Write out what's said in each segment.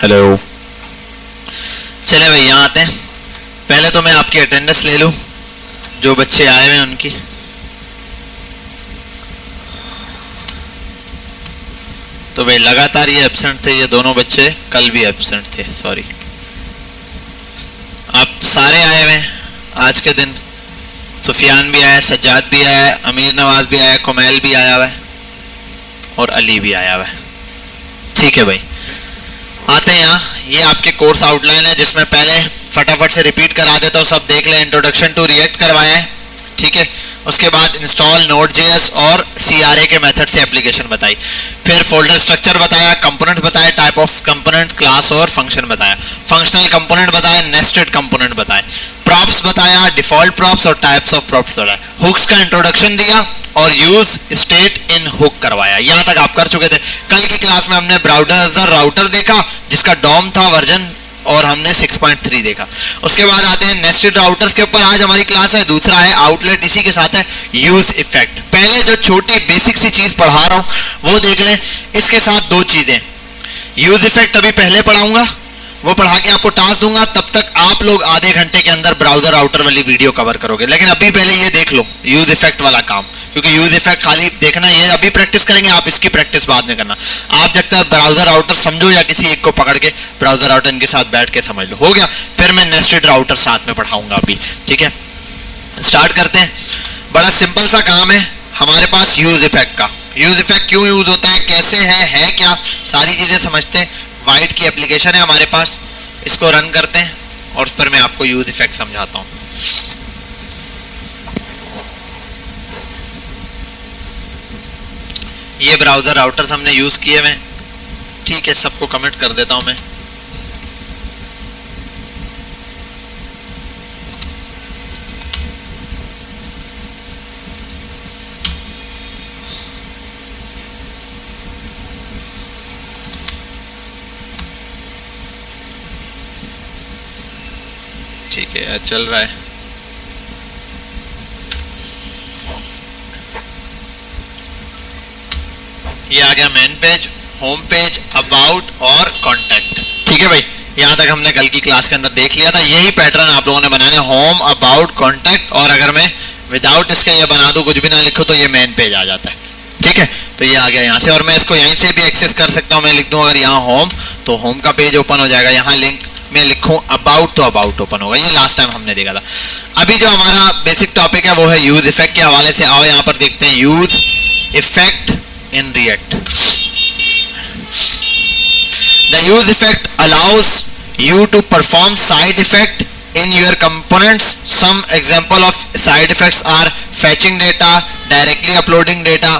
Hello. चले भाई यहाँ आते हैं। पहले तो मैं आपकी अटेंडेंस ले लूँ, जो बच्चे आए हुए हैं उनकी। तो भाई लगातार ये एब्सेंट थे, ये दोनों बच्चे कल भी एब्सेंट थे, सॉरी। आप सारे आए हुए हैं आज के दिन। सुफियान भी आया, सज्जाद भी आया, अमीर नवाज भी आया, कुमैल भी आया हुआ है और अली भी आया हुआ है। ठीक है भाई, आते हैं यहाँ। ये आपके कोर्स आउटलाइन है, जिसमें पहले फटाफट से रिपीट करा देता हूँ, सब देख लें। इंट्रोडक्शन टू रिएक्ट करवाया है, ठीक है। उसके बाद इंस्टॉल नोड.जेएस और CRA के मेथड से एप्लीकेशन बताई। फिर फोल्डर स्ट्रक्चर बताया, कंपोनेंट बताया, टाइप ऑफ कंपोनेंट, क्लास और फंक्शन बताया, फंक्शनल कंपोनेंट बताया, नेस्टेड कंपोनेंट बताए, प्रॉप्स बताया, डिफॉल्ट प्रॉप्स और टाइप्स ऑफ प्रॉप्स बताया, हुक्स का इंट्रोडक्शन दिया और यूज स्टेट इन हुक करवाया। यहाँ तक आप कर चुके थे। कल की क्लास में हमने ब्राउज़र राउटर देखा, जिसका डॉम था वर्जन, और हमने 6.3 देखा। उसके बाद आते हैं नेस्टेड राउटर्स के ऊपर। आज हमारी क्लास है, दूसरा है आउटलेट, इसी के साथ है यूज इफेक्ट। पहले जो छोटी बेसिक सी चीज पढ़ा रहा हूँ वो देख लें। इसके साथ दो चीजें, यूज इफेक्ट अभी पहले पढ़ाऊंगा, वो पढ़ा के आपको टास्क दूंगा, तब तक आप लोग आधे घंटे के अंदर ब्राउजर राउटर वाली वीडियो कवर करोगे। लेकिन अभी पहले ये देख लो यूज इफेक्ट वाला काम, क्योंकि यूज इफेक्ट खाली देखना ये अभी प्रैक्टिस करेंगे, आप इसकी प्रैक्टिस बाद में करना। आप जब तक ब्राउजर राउटर समझो या किसी एक को पकड़ के ब्राउजर राउटर इनके साथ बैठ के समझ लो, हो गया। फिर मैं नेस्टेड राउटर साथ में पढ़ाऊंगा अभी, ठीक है। स्टार्ट करते हैं। बड़ा सिंपल सा काम है हमारे पास यूज इफेक्ट का। यूज इफेक्ट क्यों यूज होता है, कैसे है क्या, सारी चीजें समझते हैं। वाइट की एप्लीकेशन है हमारे पास, इसको रन करते हैं और उस पर मैं आपको यूज इफेक्ट समझाता हूँ। ये ब्राउजर राउटर्स हमने यूज किए हुए, ठीक है। सबको कमेंट कर देता हूं मैं। ठीक है, चल रहा है। ये आ गया main page, home page, about और कॉन्टैक्ट, ठीक है भाई। यहाँ तक हमने कल की क्लास के अंदर देख लिया था। यही पैटर्न आप लोगों ने बनाने, होम, अबाउट, कॉन्टैक्ट, और अगर मैं विदाउट इसके ये बना दूँ, कुछ भी ना लिखो, तो ये मेन पेज आ जाता है, ठीक है। तो ये आ गया यहाँ से, और मैं इसको यहीं से भी एक्सेस कर सकता हूँ। मैं लिख दूँ अगर यहाँ होम, तो होम का पेज ओपन हो जाएगा। यहाँ लिंक में लिखूँ अबाउट, तो अबाउट ओपन होगा। ये लास्ट टाइम हमने देखा था। अभी जो हमारा बेसिक टॉपिक है वो है यूज इफेक्ट के हवाले से। आओ यहाँ पर देखते हैं use effect in React. The use effect allows you to perform side effect in your components. Some example of side effects are fetching data, directly uploading data.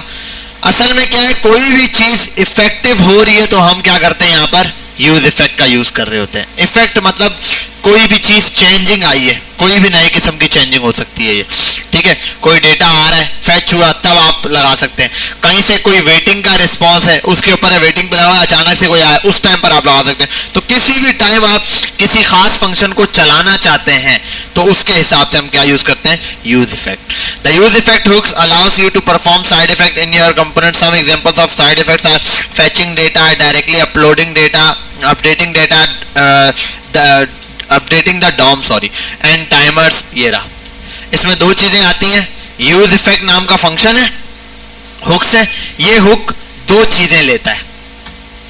असल में क्या है, कोई भी चीज इफेक्टिव हो रही है तो हम क्या करते हैं, यहाँ पर यूज इफेक्ट का यूज कर रहे होते हैं। इफेक्ट मतलब कोई भी चीज चेंजिंग आई है, कोई भी नए किस्म की चेंजिंग हो सकती है ये, ठीक है। कोई डेटा आ रहा है, फैच हुआ, तब आप लगा सकते हैं। कहीं से कोई वेटिंग का रिस्पांस है, उसके ऊपर वेटिंग पे लगा, अचानक से कोई आया, उस टाइम पर आप लगा सकते हैं। तो किसी भी टाइम आप किसी खास फंक्शन को चलाना चाहते हैं तो उसके हिसाब से हम क्या यूज करते हैं, use effect. The use effect hooks allows you to perform side effect in your component. Some examples of side effects are fetching data, directly uploading data, updating data, updating the DOM, sorry, and timers. ये रहा। इसमें दो चीजें आती हैं। Use effect नाम का function है, हुक्स है। ये हुक दो चीजें लेता है।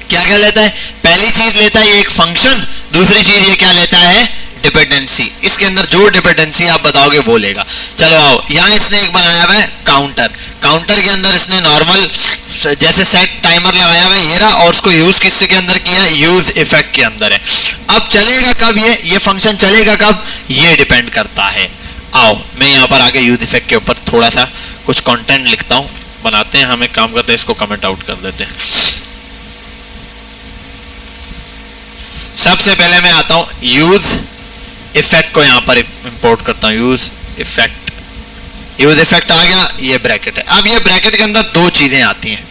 क्या क्या लेता है, पहली चीज लेता है एक फंक्शन, दूसरी चीज ये क्या लेता है, डिपेंडेंसी। इसके अंदर जो डिपेंडेंसी आप बताओगे वो लेगा। चलो आओ, यहाँ इसने एक बनाया हुआ है काउंटर। काउंटर के अंदर इसने नॉर्मल जैसे सेट टाइमर लगाया हुआ है, ये रहा, और उसको यूज किसके के अंदर किया, यूज इफेक्ट के अंदर है। अब चलेगा कब ये फंक्शन चलेगा कब, ये डिपेंड करता है। आओ मैं यहाँ पर आगे यूज इफेक्ट के ऊपर थोड़ा सा कुछ कंटेंट लिखता हूँ, बनाते हैं। हम एक काम करते हैं, इसको कमेंट आउट कर देते हैं। सबसे पहले मैं आता हूँ यूज इफेक्ट को यहाँ पर इंपोर्ट करता हूँ। यूज इफेक्ट आ गया, ये ब्रैकेट है। अब ये ब्रैकेट के अंदर दो चीजें आती हैं।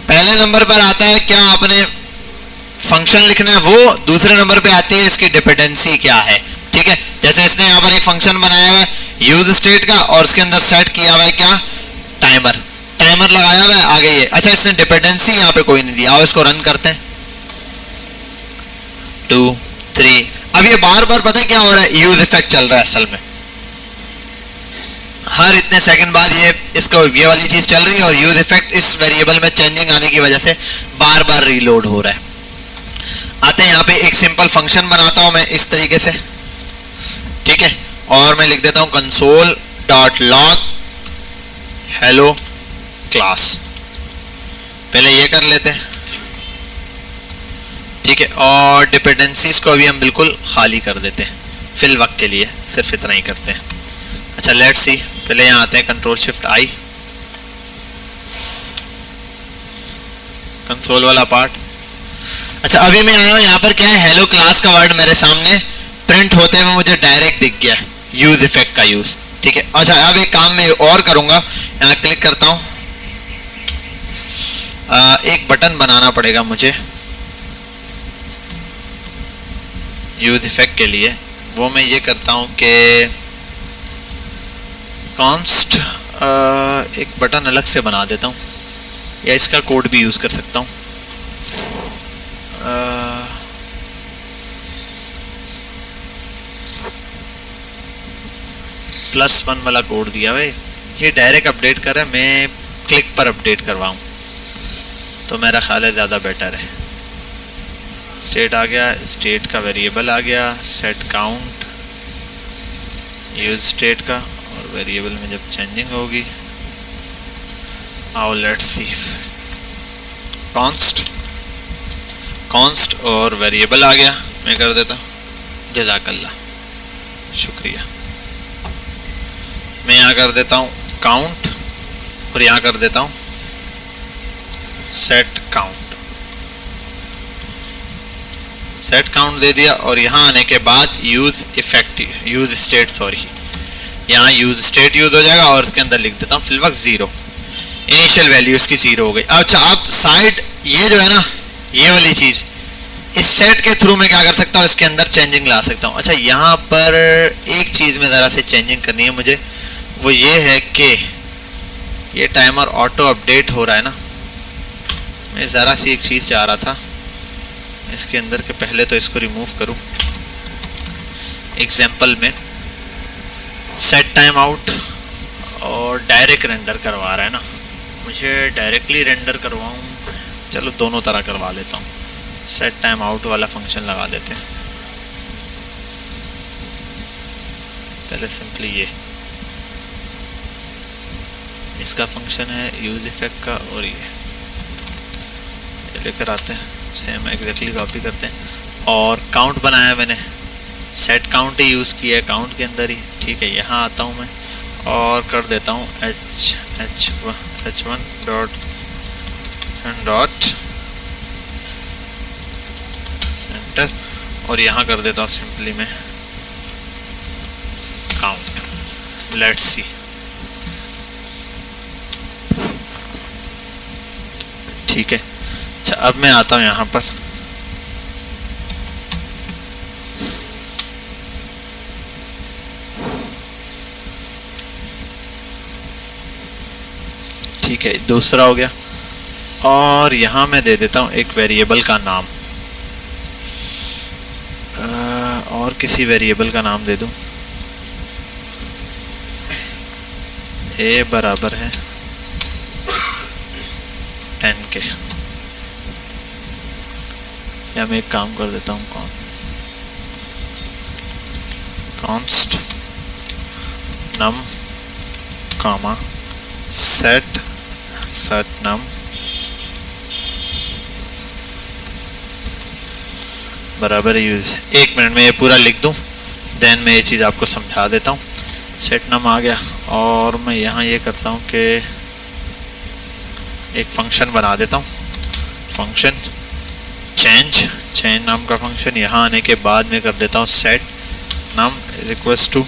पहले नंबर पर आता है क्या आपने फंक्शन लिखना है वो, दूसरे नंबर पे आती है इसकी डिपेंडेंसी क्या है, ठीक है। जैसे इसने यहाँ पर एक फंक्शन बनाया हुआ है यूज स्टेट का, और उसके अंदर सेट किया हुआ है क्या, टाइमर। टाइमर लगाया हुआ है आगे ये। अच्छा, इसने डिपेंडेंसी यहाँ पे कोई नहीं दिया। आओ इसको रन करते हैं। 2 3। अब ये बार बार पता है क्या हो रहा है, यूज इफेक्ट चल रहा है असल में, हर इतने सेकंड बाद ये वाली चीज चल रही है और यूज इफेक्ट इस वेरिएबल में चेंजिंग आने की वजह से बार बार रीलोड हो रहा है। आते हैं यहाँ पे, एक सिंपल फंक्शन बनाता हूं मैं इस तरीके से, ठीक है, और मैं लिख देता हूं console dot log hello class. पहले ये कर लेते हैं, ठीक है, और डिपेंडेंसीज को अभी हम बिल्कुल खाली कर देते हैं फिल वक्त के लिए, सिर्फ इतना ही करते हैं। अच्छा लेट्स सी, पहले यहाँ आते हैं कंट्रोल शिफ्ट आई, कंसोल वाला पार्ट। अच्छा अभी मैं आया हूँ यहाँ पर, क्या है, हेलो क्लास का वर्ड मेरे सामने प्रिंट होते हुए मुझे डायरेक्ट दिख गया है, यूज इफेक्ट का यूज, ठीक है। अच्छा अब एक काम मैं और करूँगा, यहाँ क्लिक करता हूँ, एक बटन बनाना पड़ेगा मुझे यूज इफेक्ट के लिए, वो मैं ये करता हूँ कि कॉन्स्ट एक बटन अलग से बना देता हूँ, या इसका कोड भी यूज़ कर सकता हूँ। +1 वाला कोड दिया भाई, ये डायरेक्ट अपडेट कर रहा है, मैं क्लिक पर अपडेट करवाऊँ तो मेरा ख्याल है ज़्यादा बेटर है। स्टेट आ गया, स्टेट का वेरिएबल आ गया, सेट काउंट यूज स्टेट का, और वेरिएबल में जब चेंजिंग होगी, आओ लेट्स सी, कॉन्स्ट और वेरिएबल आ गया, मैं कर देता हूँ जज़ाकल्लाह, शुक्रिया। मैं यहाँ कर देता हूँ काउंट, और यहाँ कर देता हूँ set count, set count they दिया, और यहाँ आने के बाद यूज स्टेट, सॉरी, यहाँ यूज स्टेट यूज हो जाएगा, और इसके अंदर लिख देता हूँ फिल वक्त 0, इनिशियल वैल्यू इसकी 0 हो गई। अच्छा अब साइड ये जो है ना, ये वाली चीज़, इस सेट के थ्रू मैं क्या कर सकता हूँ, इसके अंदर चेंजिंग ला सकता हूँ। अच्छा यहाँ पर एक चीज़ में ज़रा से चेंजिंग करनी है मुझे, वो ये है कि ये टाइमर ऑटो अपडेट हो रहा है ना, मैं ज़रा सी एक चीज़ चाह रहा था इसके अंदर के, पहले तो इसको रिमूव करूं। एग्जाम्पल में सेट टाइम आउट और डायरेक्ट रेंडर करवा रहा है ना, मुझे डायरेक्टली रेंडर करवाऊं, चलो दोनों तरह करवा लेता हूं। सेट टाइम आउट वाला फंक्शन लगा देते हैं पहले, सिंपली ये इसका फंक्शन है यूज इफेक्ट का, और ये लेकर आते हैं, सेम एग्जैक्टली कॉपी करते हैं, और काउंट बनाया मैंने, सेट काउंट ही यूज़ किया है काउंट के अंदर ही, ठीक है। यहाँ आता हूँ मैं और कर देता हूँ h1 डॉट सेंटर, और यहाँ कर देता हूँ सिंपली मैं काउंट। लेट्स सी, ठीक है। अच्छा अब मैं आता हूँ यहाँ पर, ठीक है, दूसरा हो गया, और यहाँ मैं दे देता हूँ एक वेरिएबल का नाम, और किसी वेरिएबल का नाम दे दूँ, a बराबर है 10 के, या मैं एक काम कर देता हूँ, कॉन्स्ट नम कामा सेट नम बराबर यूज। एक मिनट में ये पूरा लिख दूँ, देन मैं ये चीज़ आपको समझा देता हूँ। सेट नम आ गया, और मैं यहाँ ये करता हूँ कि एक फंक्शन बना देता हूँ, फंक्शन चेंज नाम का फंक्शन। यहाँ आने के बाद मैं कर देता हूँ सेट नम रिक्वेस्ट टू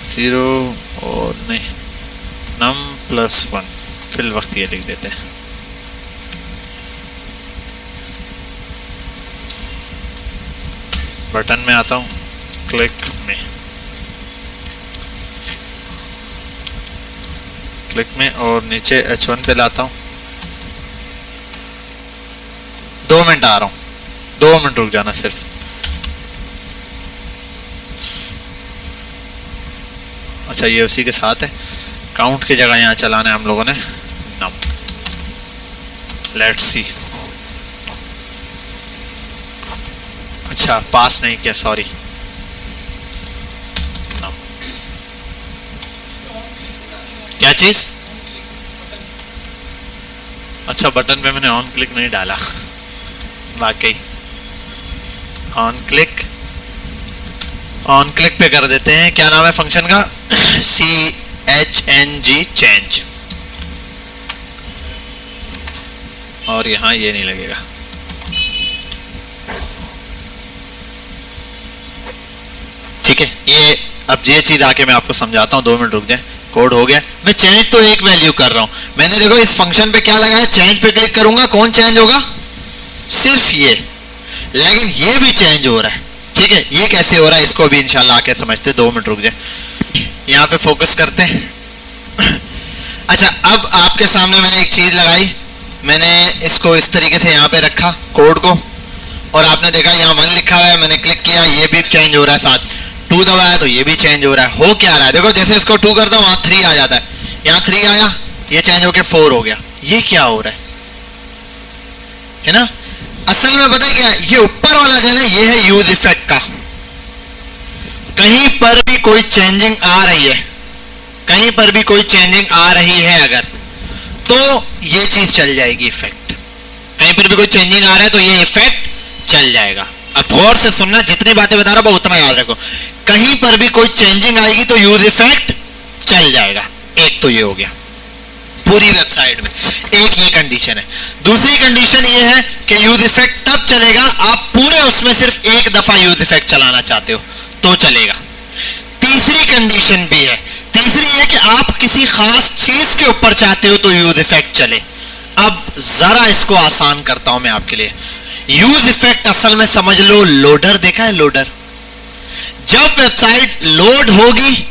0 और नहीं num +1, फिल वक्त ये लिख देते हैं। बटन में आता हूँ, क्लिक में, क्लिक में और नीचे H1 पे लाता हूँ। 2 मिनट आ रहा हूँ, 2 मिनट रुक जाना सिर्फ। अच्छा ये उसी के साथ है, काउंट की जगह यहाँ चलाना है हम लोगों ने नम। लेट्स सी, अच्छा पास नहीं किया, सॉरी। नम क्या चीज? अच्छा बटन पे मैंने ऑन क्लिक नहीं डाला, वाकई ऑन क्लिक पे कर देते हैं। क्या नाम है फंक्शन का? CHNG change. और यहां ये नहीं लगेगा। ठीक है, ये अब ये चीज आके मैं आपको समझाता हूं, 2 मिनट रुक जाए। कोड हो गया। मैं चेंज तो एक वैल्यू कर रहा हूं। मैंने देखो इस फंक्शन पे क्या लगाया, चेंज पे क्लिक करूंगा, कौन चेंज होगा? सिर्फ ये। लेकिन ये भी चेंज हो रहा है। ठीक है, ये कैसे हो रहा है इसको भी इंशाल्लाह आके समझते। 2 मिनट रुक जाए, यहाँ पे फोकस करते हैं। अच्छा अब आपके सामने मैंने एक चीज लगाई, मैंने इसको इस तरीके से यहाँ पे रखा कोड को, और आपने देखा यहाँ 1 लिखा है, मैंने क्लिक किया, ये भी चेंज हो रहा है। साथ 2 दबाया तो ये भी चेंज हो रहा है। हो क्या रहा है देखो, जैसे इसको 2 करता हूँ वहाँ 3 आ जाता है, यहाँ 3 आया, ये चेंज होके 4 हो गया। ये क्या हो रहा है ना? असल में पता है क्या है, ये ऊपर वाला जो है ये है यूज इफेक्ट का। कहीं पर भी कोई चेंजिंग आ रही है, कहीं पर भी कोई चेंजिंग आ रही है अगर, तो ये चीज चल जाएगी इफेक्ट। कहीं पर भी कोई चेंजिंग आ रहा है तो ये इफेक्ट चल जाएगा। अब गौर से सुनना, जितनी बातें बता रहा हूं उतना याद रखो। कहीं पर भी कोई चेंजिंग आएगी तो यूज इफेक्ट चल जाएगा। एक तो ये हो गया पूरी वेबसाइट में, एक ये कंडीशन है। दूसरी कंडीशन ये है कि यूज इफेक्ट तब चलेगा आप पूरे उसमें सिर्फ एक दफा यूज इफेक्ट चलाना चाहते हो तो चलेगा। तीसरी कंडीशन भी है, तीसरी है कि आप किसी खास चीज के ऊपर चाहते हो तो यूज इफेक्ट चले। अब जरा इसको आसान करता हूं मैं आपके लिए। यूज इफेक्ट असल में समझ लो लोडर, देखा है लोडर? जब वेबसाइट लोड होगी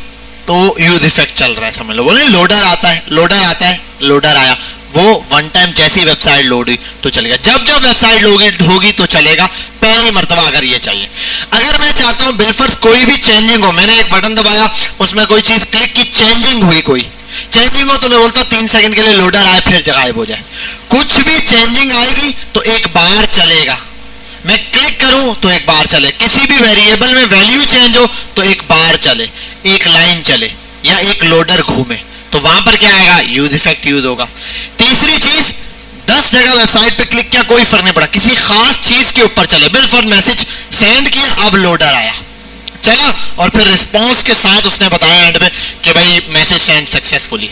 तो यूज इफेक्ट चल रहा है, समझ लो। बोले लोडर आता है, लोडर आता है, लोडर आया, वो वन टाइम जैसी वेबसाइट लोड हुई तो चलेगा। जब जब वेबसाइट लोड होगी तो चलेगा, पहली मर्तबा अगर ये चाहिए। अगर मैं चाहता हूं बिलफर्ज कोई भी चेंजिंग हो, मैंने एक बटन दबाया, उसमें कोई चीज क्लिक की, चेंजिंग हुई, कोई चेंजिंग हो तो मैं बोलता हूं 3 सेकंड के लिए लोडर आए फिर गायब हो जाए। कुछ भी चेंजिंग आएगी तो एक बार चलेगा। मैं क्लिक करूं तो एक बार चले, किसी भी वेरिएबल में वैल्यू चेंज हो तो एक बार चले, एक लाइन चले या एक लोडर घूमे तो वहां पर क्या आएगा? यूज इफेक्ट यूज होगा। तीसरी चीज, 10 जगह वेबसाइट पे क्लिक किया कोई फर्क नहीं पड़ा, किसी खास चीज के ऊपर चले, बिलफर्ज मैसेज सेंड किया, अब लोडर आया, चला, और फिर रिस्पॉन्स के साथ उसने बताया एंड पे कि भाई मैसेज सेंड सक्सेसफुली।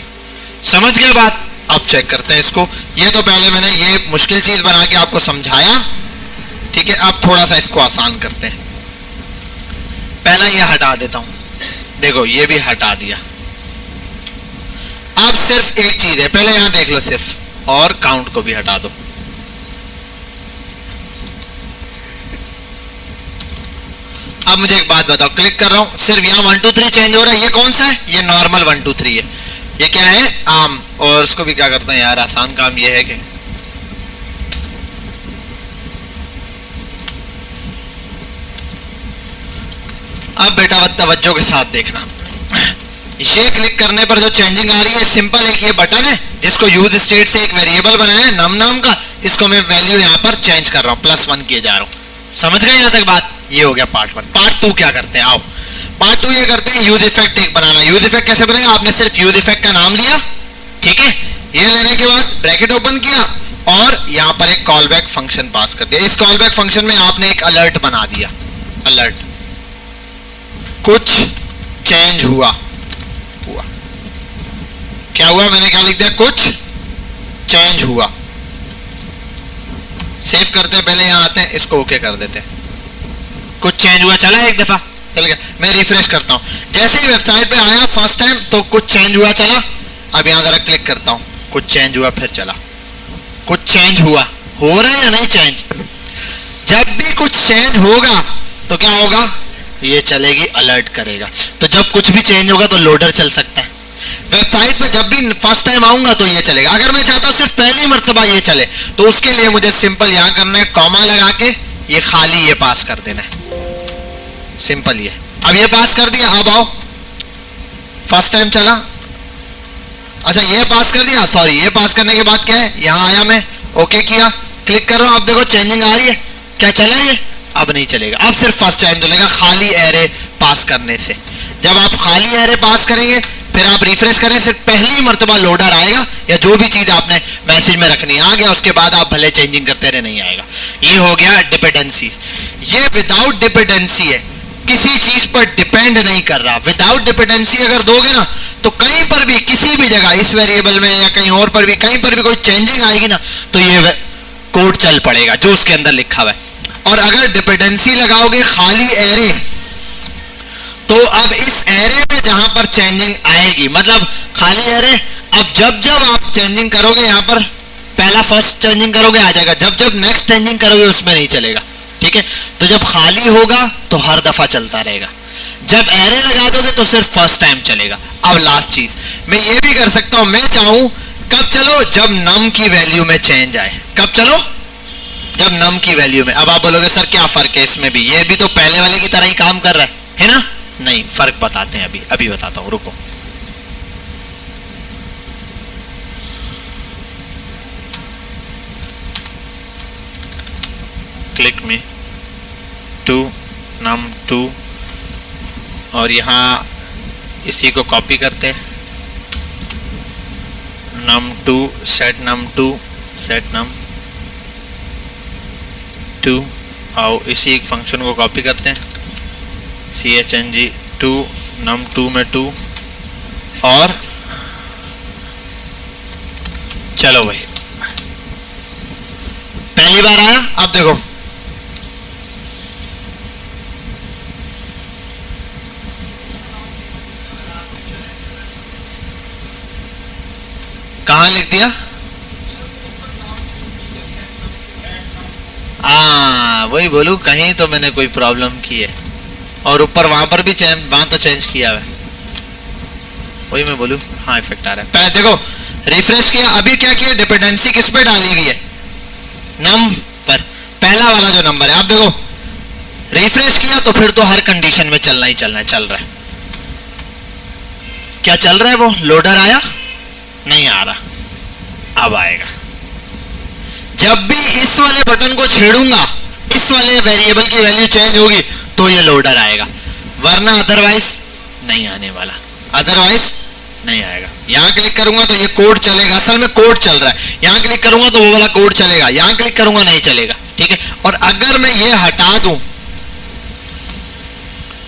समझ गए बात? अब चेक करते हैं इसको। ये तो पहले मैंने ये मुश्किल चीज बना के आपको समझाया, ठीक है। अब थोड़ा सा इसको आसान करते हैं। पहला ये हटा देता हूं, देखो ये भी हटा दिया। अब सिर्फ एक चीज है, पहले यहां देख लो सिर्फ, और काउंट को भी हटा दो। अब मुझे एक बात बताओ, क्लिक कर रहा हूं, सिर्फ यहां 1 2 3 चेंज हो रहा है। ये कौन सा है? ये नॉर्मल 1 2 3 है। ये क्या है? आम। और उसको भी क्या करते हैं यार, आसान काम ये है कि अब बेटा तवज्जो के साथ देखना, ये क्लिक करने पर जो चेंजिंग आ रही है सिंपल, एक ये बटन है जिसको यूज स्टेट से एक वेरिएबल बनाया है नम नाम का, इसको मैं वैल्यू यहाँ पर चेंज कर रहा हूँ, +1 किए जा रहा हूँ। समझ गए यहाँ तक बात? ये हो गया पार्ट 1। पार्ट 2 क्या करते हैं? आओ पार्ट 2 ये करते हैं, यूज इफेक्ट एक बनाना। यूज इफेक्ट कैसे बनेगा? आपने सिर्फ यूज इफेक्ट का नाम लिया, ठीक है, ये लेने के बाद ब्रैकेट ओपन किया और यहाँ पर एक कॉल बैक फंक्शन पास कर दिया। इस कॉल बैक फंक्शन में आपने एक अलर्ट बना दिया, अलर्ट कुछ चेंज हुआ, क्या हुआ? मैंने क्या लिख दिया? कुछ चेंज हुआ। सेव करते हैं, पहले यहां आते हैं, इसको ओके कर देते हैं। कुछ चेंज हुआ, चला एक दफा, चल गया। मैं रिफ्रेश करता हूं, जैसे ही वेबसाइट पे आया फर्स्ट टाइम तो कुछ चेंज हुआ, चला। अब यहां जरा क्लिक करता हूं, कुछ चेंज हुआ, फिर चला। कुछ चेंज हुआ, हो रहा है या नहीं चेंज? जब भी कुछ चेंज होगा तो क्या होगा? ये चलेगी, अलर्ट करेगा। तो जब कुछ भी चेंज होगा तो लोडर चल सकता है। वेबसाइट पे जब भी फर्स्ट टाइम आऊंगा तो ये चलेगा। अगर मैं चाहता हूँ सिर्फ पहली मर्तबा ये चले तो उसके लिए मुझे सिंपल यहाँ करना है, कॉमा लगा के ये खाली ये पास कर देना है, सिंपल ये। अब ये पास कर दिया, अब आओ फर्स्ट टाइम चला, अच्छा ये पास कर दिया, सॉरी ये पास करने के बाद क्या है, यहाँ आया मैं ओके किया, क्लिक कर रहा हूँ, अब देखो चेंजिंग आ रही है, क्या चला ये, अब नहीं चलेगा, अब सिर्फ फर्स्ट टाइम चलेगा खाली एरे पास करने से। जब आप खाली एरे पास करेंगे फिर आप रिफ्रेश करने से पहली मर्तबा लोडर आएगा या जो भी चीज आपने मैसेज में रखनी आ गया, उसके बाद आप भले चेंजिंग करते रहे नहीं आएगा। ये हो गया डिपेंडेंसी। ये विदाउट डिपेंडेंसी है, किसी चीज पर डिपेंड नहीं कर रहा। विदाउट डिपेंडेंसी अगर दोगे ना तो कहीं पर भी किसी भी जगह इस वेरिएबल में या कहीं और पर भी कहीं पर भी कोई चेंजिंग आएगी ना तो ये कोड चल पड़ेगा जो उसके अंदर लिखा हुआ है। और अगर डिपेंडेंसी लगाओगे खाली एरे तो अब इस एरे में जहां पर चेंजिंग आएगी, मतलब खाली एरे, अब जब जब आप चेंजिंग करोगे यहाँ पर पहला फर्स्ट चेंजिंग करोगे आ जाएगा, जब जब नेक्स्ट चेंजिंग करोगे उसमें नहीं चलेगा, ठीक है। तो जब खाली होगा तो हर दफा चलता रहेगा, जब एरे लगा दोगे तो सिर्फ फर्स्ट टाइम चलेगा। अब लास्ट चीज मैं ये भी कर सकता हूं, मैं चाहूं कब चलो, जब नम की वैल्यू में चेंज आए, कब चलो, जब नम की वैल्यू में। अब आप बोलोगे सर क्या फर्क है इसमें भी, ये भी तो पहले वाले की तरह ही काम कर रहा है ना। नहीं, फर्क बताते हैं, अभी बताता हूं, रुको। क्लिक में टू नम टू और यहाँ इसी को कॉपी करते हैं, num 2 set num 2 set num 2 आओ इसी एक फंक्शन को कॉपी करते हैं, chng 2 num 2 में 2 और चलो भाई पहली बार आया। अब देखो कहाँ लिख दिया, वही बोलूं कहीं तो मैंने कोई प्रॉब्लम की है, और ऊपर वहां पर भी वहां तो चेंज किया है, वही मैं बोलूं। हाँ इफेक्ट आ रहा है, पहले देखो रिफ्रेश किया, अभी क्या किया, डिपेंडेंसी किस पे डाली हुई है, नम पर, पहला वाला जो नंबर है। अब देखो रिफ्रेश किया तो फिर तो हर कंडीशन में चलना ही चलना है, चल रहा है, क्या चल रहा है, वो लोडर आया नहीं आ रहा, अब आएगा। जब भी इस वाले बटन को छेड़ूंगा इस वाले वेरिएबल की वैल्यू चेंज होगी तो ये लोडर आएगा, वरना अदरवाइज नहीं आने वाला, अदरवाइज नहीं आएगा। यहां क्लिक करूंगा तो ये कोड चलेगा, असल में कोड चल रहा है, यहां क्लिक करूंगा तो वो वाला कोड चलेगा, यहां क्लिक करूंगा नहीं चलेगा, ठीक है। और अगर मैं ये हटा दूं,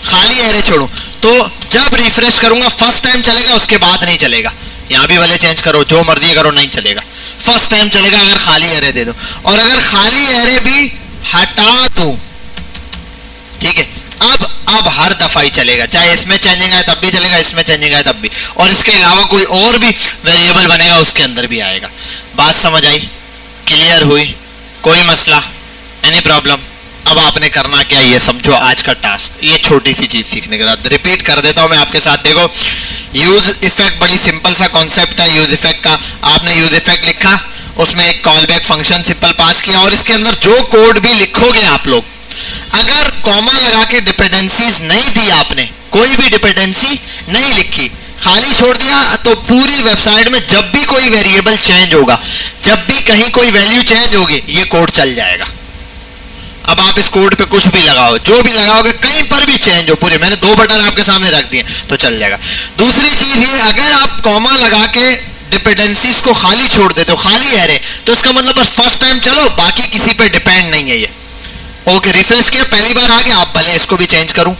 खाली एरे छोड़ूं, तो जब रिफ्रेश करूंगा फर्स्ट टाइम चलेगा, उसके बाद नहीं चलेगा। यहां भी भले चेंज करो, जो मर्जी करो, नहीं चलेगा, फर्स्ट टाइम चलेगा अगर खाली एरे दे दो। और अगर खाली एरे भी हटा दूं, ठीक है, अब हर दफा ही चलेगा, चाहे इसमें चेंजिंग आए तब भी चलेगा, इसमें चेंजिंग आए तब भी, और इसके अलावा कोई और भी वेरिएबल बनेगा उसके अंदर भी आएगा। बात समझ आई, क्लियर हुई, कोई मसला, एनी प्रॉब्लम। अब आपने करना क्या ये समझो, आज का टास्क ये छोटी सी चीज सीखने के बाद रिपीट कर देता हूं मैं आपके साथ। देखो यूज इफेक्ट बड़ी सिंपल सा कॉन्सेप्ट है यूज इफेक्ट का। आपने यूज इफेक्ट लिखा, उसमें एक call back function simple past किया, और इसके अंदर जो कोड भी लिखोगे आप लोग, अगर कॉमा लगा के डिपेंडेंसीज नहीं दी, आपने कोई भी डिपेंडेंसी नहीं लिखी, खाली छोड़ दिया, तो पूरी वेबसाइट में जब भी कोई वेरिएबल चेंज होगा, जब भी कहीं कोई वैल्यू चेंज होगी, ये कोड चल जाएगा। अब आप इस कोड पे कुछ भी लगाओ, जो भी लगाओगे, कहीं पर भी चेंज हो, पूरे मैंने 2 बटन आपके सामने रख दिए तो चल जाएगा। दूसरी चीज ये, अगर आप कॉमा लगा के डिपेंडेंसीज को खाली छोड़ देते हो, खाली एरे, तो इसका मतलब बस फर्स्ट टाइम चलो, बाकी किसी पे डिपेंड नहीं है ये। ओके, रिफ्रेश किया, पहली बार आ गया, आप भले इसको भी चेंज करूं,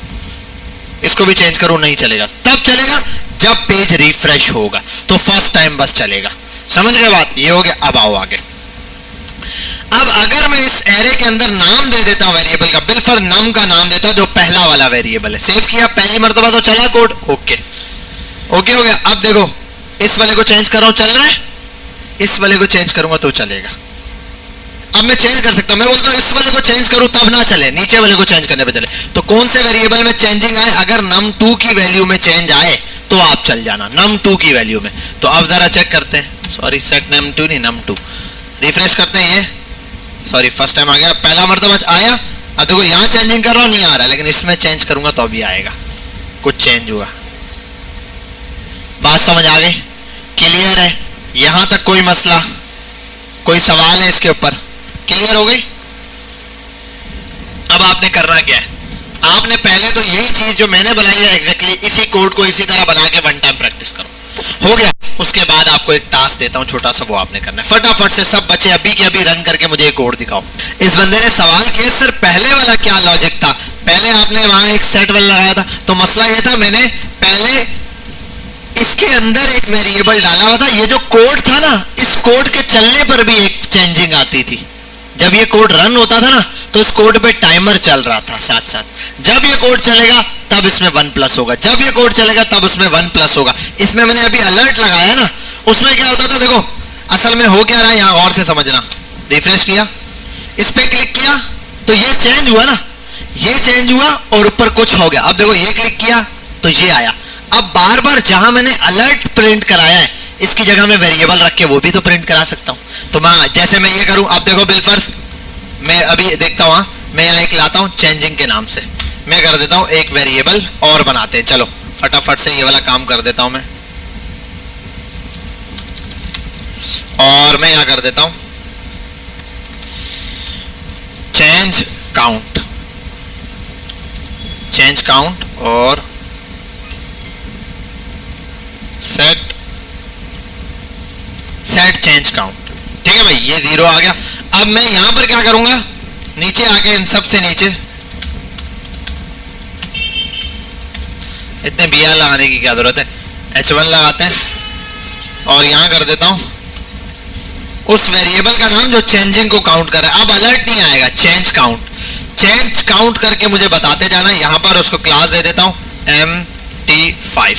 इसको भी चेंज करूं, नहीं चलेगा। तब चलेगा जब पेज रिफ्रेश होगा, तो फर्स्ट टाइम बस चलेगा। समझ रहे बात, ये हो गया। अब आओ आगे। अब अगर मैं इस एरे के अंदर नाम दे देता वेरिएबल का, बिलफर्ज नम का नाम देता, जो पहला वाला वेरिएबल है, सेव किया, पहली मर्तबा तो चला कोड, ओके ओके हो गया। अब देखो इस वाले को चेंज कर रहा हूं, चल रहा है, इस वाले को चेंज करूंगा तो चलेगा। अब मैं चेंज कर सकता हूं, मैं बोलता हूं इस वाले को चेंज करूं तब ना चले, नीचे वाले को चेंज करने पे चले। तो कौन से वेरिएबल में चेंजिंग आए, अगर num2 की वैल्यू में चेंज आए तो आप चल जाना num2 की वैल्यू में। तो अब जरा चेक करते हैं, सॉरी सेट num2 नहीं num2, रिफ्रेश करते हैं। ये सॉरी फर्स्ट टाइम आ गया, पहला मरतबा आया। अब देखो यहाँ चेंजिंग कर रहा हूँ नहीं आ रहा, लेकिन इसमें चेंज करूंगा तो अभी आएगा, कुछ चेंज हुआ। बात समझ आ गई? क्लियर है? यहां तक कोई मसला, कोई सवाल है इसके ऊपर? क्लियर हो गई? अब आपने करना क्या है, आपने पहले तो यही चीज जो मैंने बनाई है एग्जैक्टली इसी कोड को इसी तरह बना के वन टाइम प्रैक्टिस करो। हो गया? उसके बाद आपको एक टास्क देता हूं छोटा सा, वो आपने करना है फटाफट से। सब बच्चे अभी के अभी रन करके मुझे एक कोड दिखाओ। इस बंदे ने सवाल किया सर पहले वाला क्या लॉजिक था, पहले आपने वहां एक सेट वन लगाया था, तो मसला ये था मैंने पहले इसके अंदर एक वेरिएबल डाला हुआ था। ये जो कोड था ना, इस कोड के चलने पर भी एक चेंजिंग आती थी। जब ये कोड रन होता था ना तो इस कोड पे टाइमर चल रहा था साथ साथ। जब ये कोड चलेगा तब इसमें 1 प्लस होगा, जब ये कोड चलेगा तब उसमें 1 प्लस होगा। इसमें मैंने अभी अलर्ट लगाया ना, उसमें क्या होता था देखो, असल में हो क्या रहा है यहाँ गौर से समझना। रिफ्रेश किया, इस पे क्लिक किया तो ये चेंज हुआ ना, ये चेंज हुआ और ऊपर कुछ हो गया। अब देखो ये क्लिक किया तो ये आया। अब बार बार जहां मैंने अलर्ट प्रिंट कराया है इसकी जगह मैं वेरिएबल रख के वो भी तो प्रिंट करा सकता हूं। तो मैं जैसे मैं ये करूं, आप देखो बिलफर्ज मैं अभी देखता हूं, मैं यहाँ एक लाता हूं चेंजिंग के नाम से, मैं कर देता हूं एक वेरिएबल और बनाते हैं। चलो फटाफट से ये वाला काम कर देता हूं मैं, और मैं यहाँ कर देता हूं चेंज काउंट, चेंज काउंट और सेट चेंज काउंट। ठीक है भाई, ये 0 आ गया। अब मैं यहां पर क्या करूंगा, नीचे आके इन सब से नीचे इतने BR लगाने की क्या जरूरत है, H1 लगाते हैं और यहां कर देता हूं उस वेरिएबल का नाम जो चेंजिंग को काउंट कर रहा है। अब अलर्ट नहीं आएगा, चेंज काउंट, चेंज काउंट करके मुझे बताते जाना। यहां पर उसको क्लास दे देता हूं MT5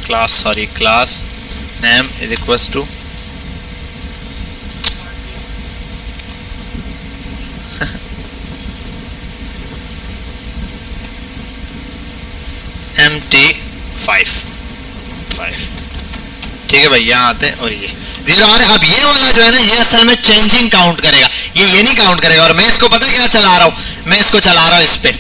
class, sorry class name is equals to MT5। ठीक है भाई, यहाँ आते हैं और ये 0 आ गया। अब ये वाला जो है ना, ये असल में चेंजिंग काउंट करेगा, ये नहीं काउंट करेगा। और मैं इसको पता है क्या चला रहा हूँ, मैं इसको चला रहा हूँ इस पे।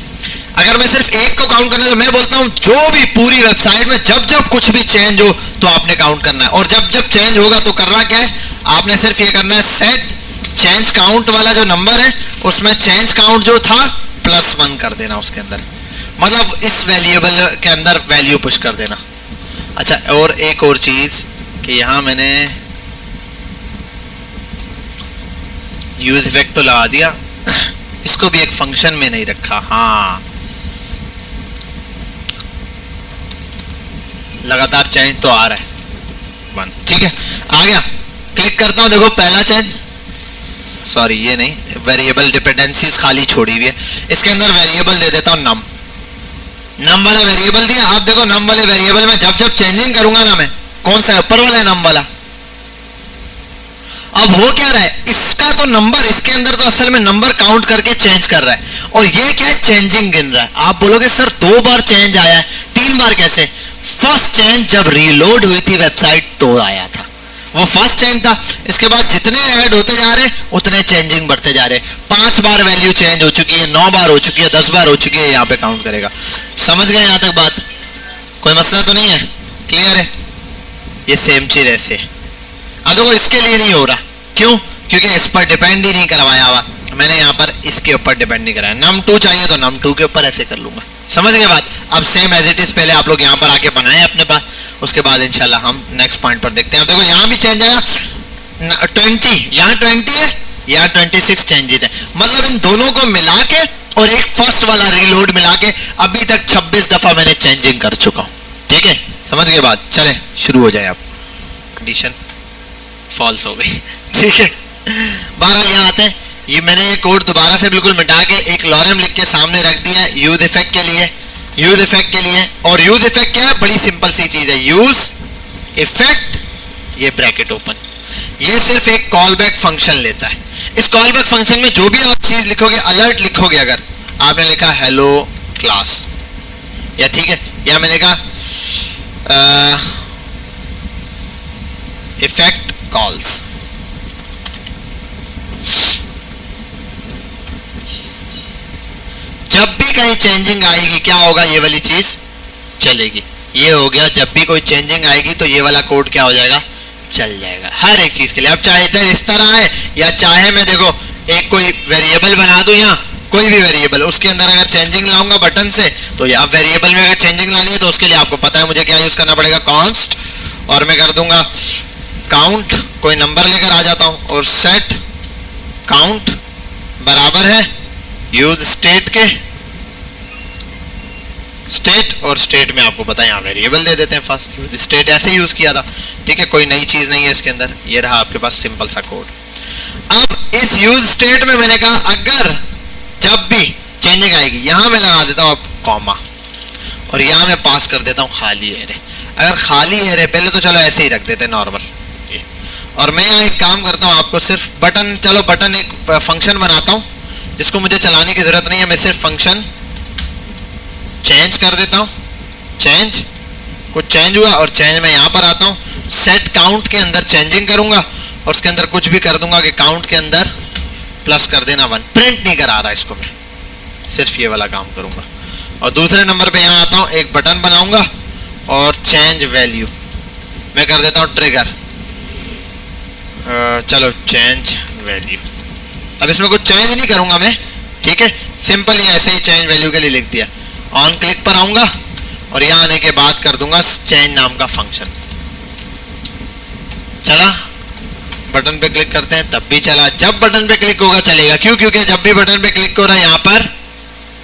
अगर मैं सिर्फ एक को काउंट करना है, मैं बोलता हूँ जो भी पूरी वेबसाइट में जब जब कुछ भी चेंज हो तो आपने काउंट करना है। और जब जब चेंज होगा तो करना क्या है, आपने सिर्फ ये करना है सेट चेंज काउंट वाला जो नंबर है उसमें चेंज काउंट जो था +1 कर देना उसके अंदर, मतलब इस वेरिएबल के अंदर वैल्यू पुश कर देना। अच्छा, और एक और चीज कि यहाँ मैंने यूज इफेक्ट तो लगा दिया, इसको भी एक फंक्शन में नहीं रखा। हाँ, लगातार चेंज तो आ रहा है 1। ठीक है, आ गया। क्लिक करता हूँ, देखो पहला चेंज, सॉरी ये नहीं, वेरिएबल डिपेंडेंसीज खाली छोड़ी हुई है, इसके अंदर वेरिएबल दे देता हूँ नम, नम वाला वेरिएबल दिया। अब देखो नम वाले वेरिएबल में जब जब चेंजिंग करूंगा ना मैं, कौन सा ऊपर वाला है नम वाला, अब हो क्या रहा है, इसका तो नंबर इसके अंदर तो असल में नंबर काउंट करके चेंज कर रहा है, और ये क्या है, चेंजिंग गिन रहा है। आप बोलोगे सर 2 बार चेंज आया है, 3 बार कैसे? फर्स्ट चेंज जब रीलोड हुई थी वेबसाइट तो आया था, वो फर्स्ट चेंज था। इसके बाद जितने ऐड होते जा रहे हैं उतने चेंजिंग बढ़ते जा रहे हैं। 5 बार वैल्यू चेंज हो चुकी है, 9 बार हो चुकी है, 10 बार हो चुकी है, यहाँ पे काउंट करेगा। समझ गए यहाँ तक बात? कोई मसला तो नहीं है? क्लियर है? ये सेम चीज ऐसे। अब देखो इसके लिए नहीं हो रहा, क्यों? क्योंकि इस पर डिपेंड ही नहीं करवाया हुआ मैंने, यहाँ पर इसके ऊपर डिपेंड नहीं कराया। num2 चाहिए तो num2 के ऊपर ऐसे कर लूंगा। समझ गए बात? अब सेम एज इट इज पहले आप लोग यहाँ पर आके बनाए अपने पास, उसके बाद इंशाल्लाह हम नेक्स्ट पॉइंट पर देखते हैं। देखो यहाँ भी चेंज है ना, 20, यहाँ 20 है, यहाँ 26 चेंजेस है, मतलब इन दोनों को मिला के और एक फर्स्ट वाला रीलोड मिला के अभी तक 26 दफा मैंने चेंजिंग कर चुका हूँ। ठीक है, समझ गए बात? चले शुरू हो जाए। अब कंडीशन फॉल्स हो गई। ठीक है, बहरहाल यहाँ आते हैं। ये मैंने ये कोड दोबारा से बिल्कुल मिटा के एक लॉरेम लिख के सामने रख दिया है यूज इफेक्ट के लिए, यूज इफेक्ट के लिए। और यूज इफेक्ट क्या है? बड़ी सिंपल सी चीज है, यूज इफेक्ट, ये ब्रैकेट ओपन, ये सिर्फ एक कॉल बैक फंक्शन लेता है। इस कॉल बैक फंक्शन में जो भी आप चीज लिखोगे, अलर्ट लिखोगे, अगर आपने लिखा हेलो क्लास, या ठीक है या मैंने कहा इफेक्ट कॉल्स। जब भी कहीं चेंजिंग आएगी क्या होगा, ये वाली चीज चलेगी। ये हो गया, जब भी कोई चेंजिंग आएगी तो ये वाला कोड क्या हो जाएगा, चल जाएगा हर एक चीज के लिए। अब चाहे इस तरह है या चाहे मैं देखो एक कोई वेरिएबल बना दूं, यहाँ कोई भी वेरिएबल, उसके अंदर अगर चेंजिंग लाऊंगा बटन से तो ये, अब वेरिएबल में अगर चेंजिंग लानी है तो उसके लिए आपको पता है मुझे क्या यूज करना पड़ेगा, कॉन्स्ट, और मैं कर दूंगा काउंट, कोई नंबर लेकर आ जाता हूं, और सेट काउंट बराबर है यूज स्टेट के, स्टेट, और स्टेट में आपको पता है यहाँ वेरिएबल दे देते हैं फर्स्ट, यूज स्टेट ऐसे यूज किया था, ठीक है, कोई नई चीज नहीं है इसके अंदर। ये रहा आपके पास सिंपल सा कोड। अब इस यूज स्टेट में मैंने कहा अगर जब भी चेंजिंग आएगी, यहां मैं लगा देता हूं अब कॉमा, और यहां मैं पास कर देता हूं खाली एरे। अगर खाली एरे, पहले तो चलो ऐसे ही रख देते नॉर्मल, और मैं यहाँ एक काम करता हूँ, आपको सिर्फ बटन, चलो बटन एक फंक्शन बनाता हूँ जिसको मुझे चलाने की जरूरत नहीं है, मैं सिर्फ फंक्शन चेंज कर देता हूँ, चेंज, कुछ चेंज हुआ और चेंज में यहाँ पर आता हूँ, सेट काउंट के अंदर चेंजिंग करूंगा और उसके अंदर कुछ भी कर दूंगा कि काउंट के अंदर प्लस कर देना 1, प्रिंट नहीं करा रहा इसको, मैं सिर्फ ये वाला काम करूंगा। और दूसरे नंबर पे यहाँ आता हूँ, एक बटन बनाऊंगा और चेंज वैल्यू मैं कर देता हूँ ट्रिगर, चलो चेंज वैल्यू। अब इसमें कुछ चेंज नहीं करूंगा मैं, ठीक है, सिंपल ही ऐसे ही चेंज वैल्यू के लिए लिख दिया। ऑन क्लिक पर आऊंगा और यहाँ आने के बाद कर दूंगा चेंज नाम का फंक्शन, चला, बटन पे क्लिक करते हैं तब भी चला, जब बटन पे क्लिक होगा चलेगा, क्यों, क्योंकि जब भी बटन पे क्लिक हो रहा है यहाँ पर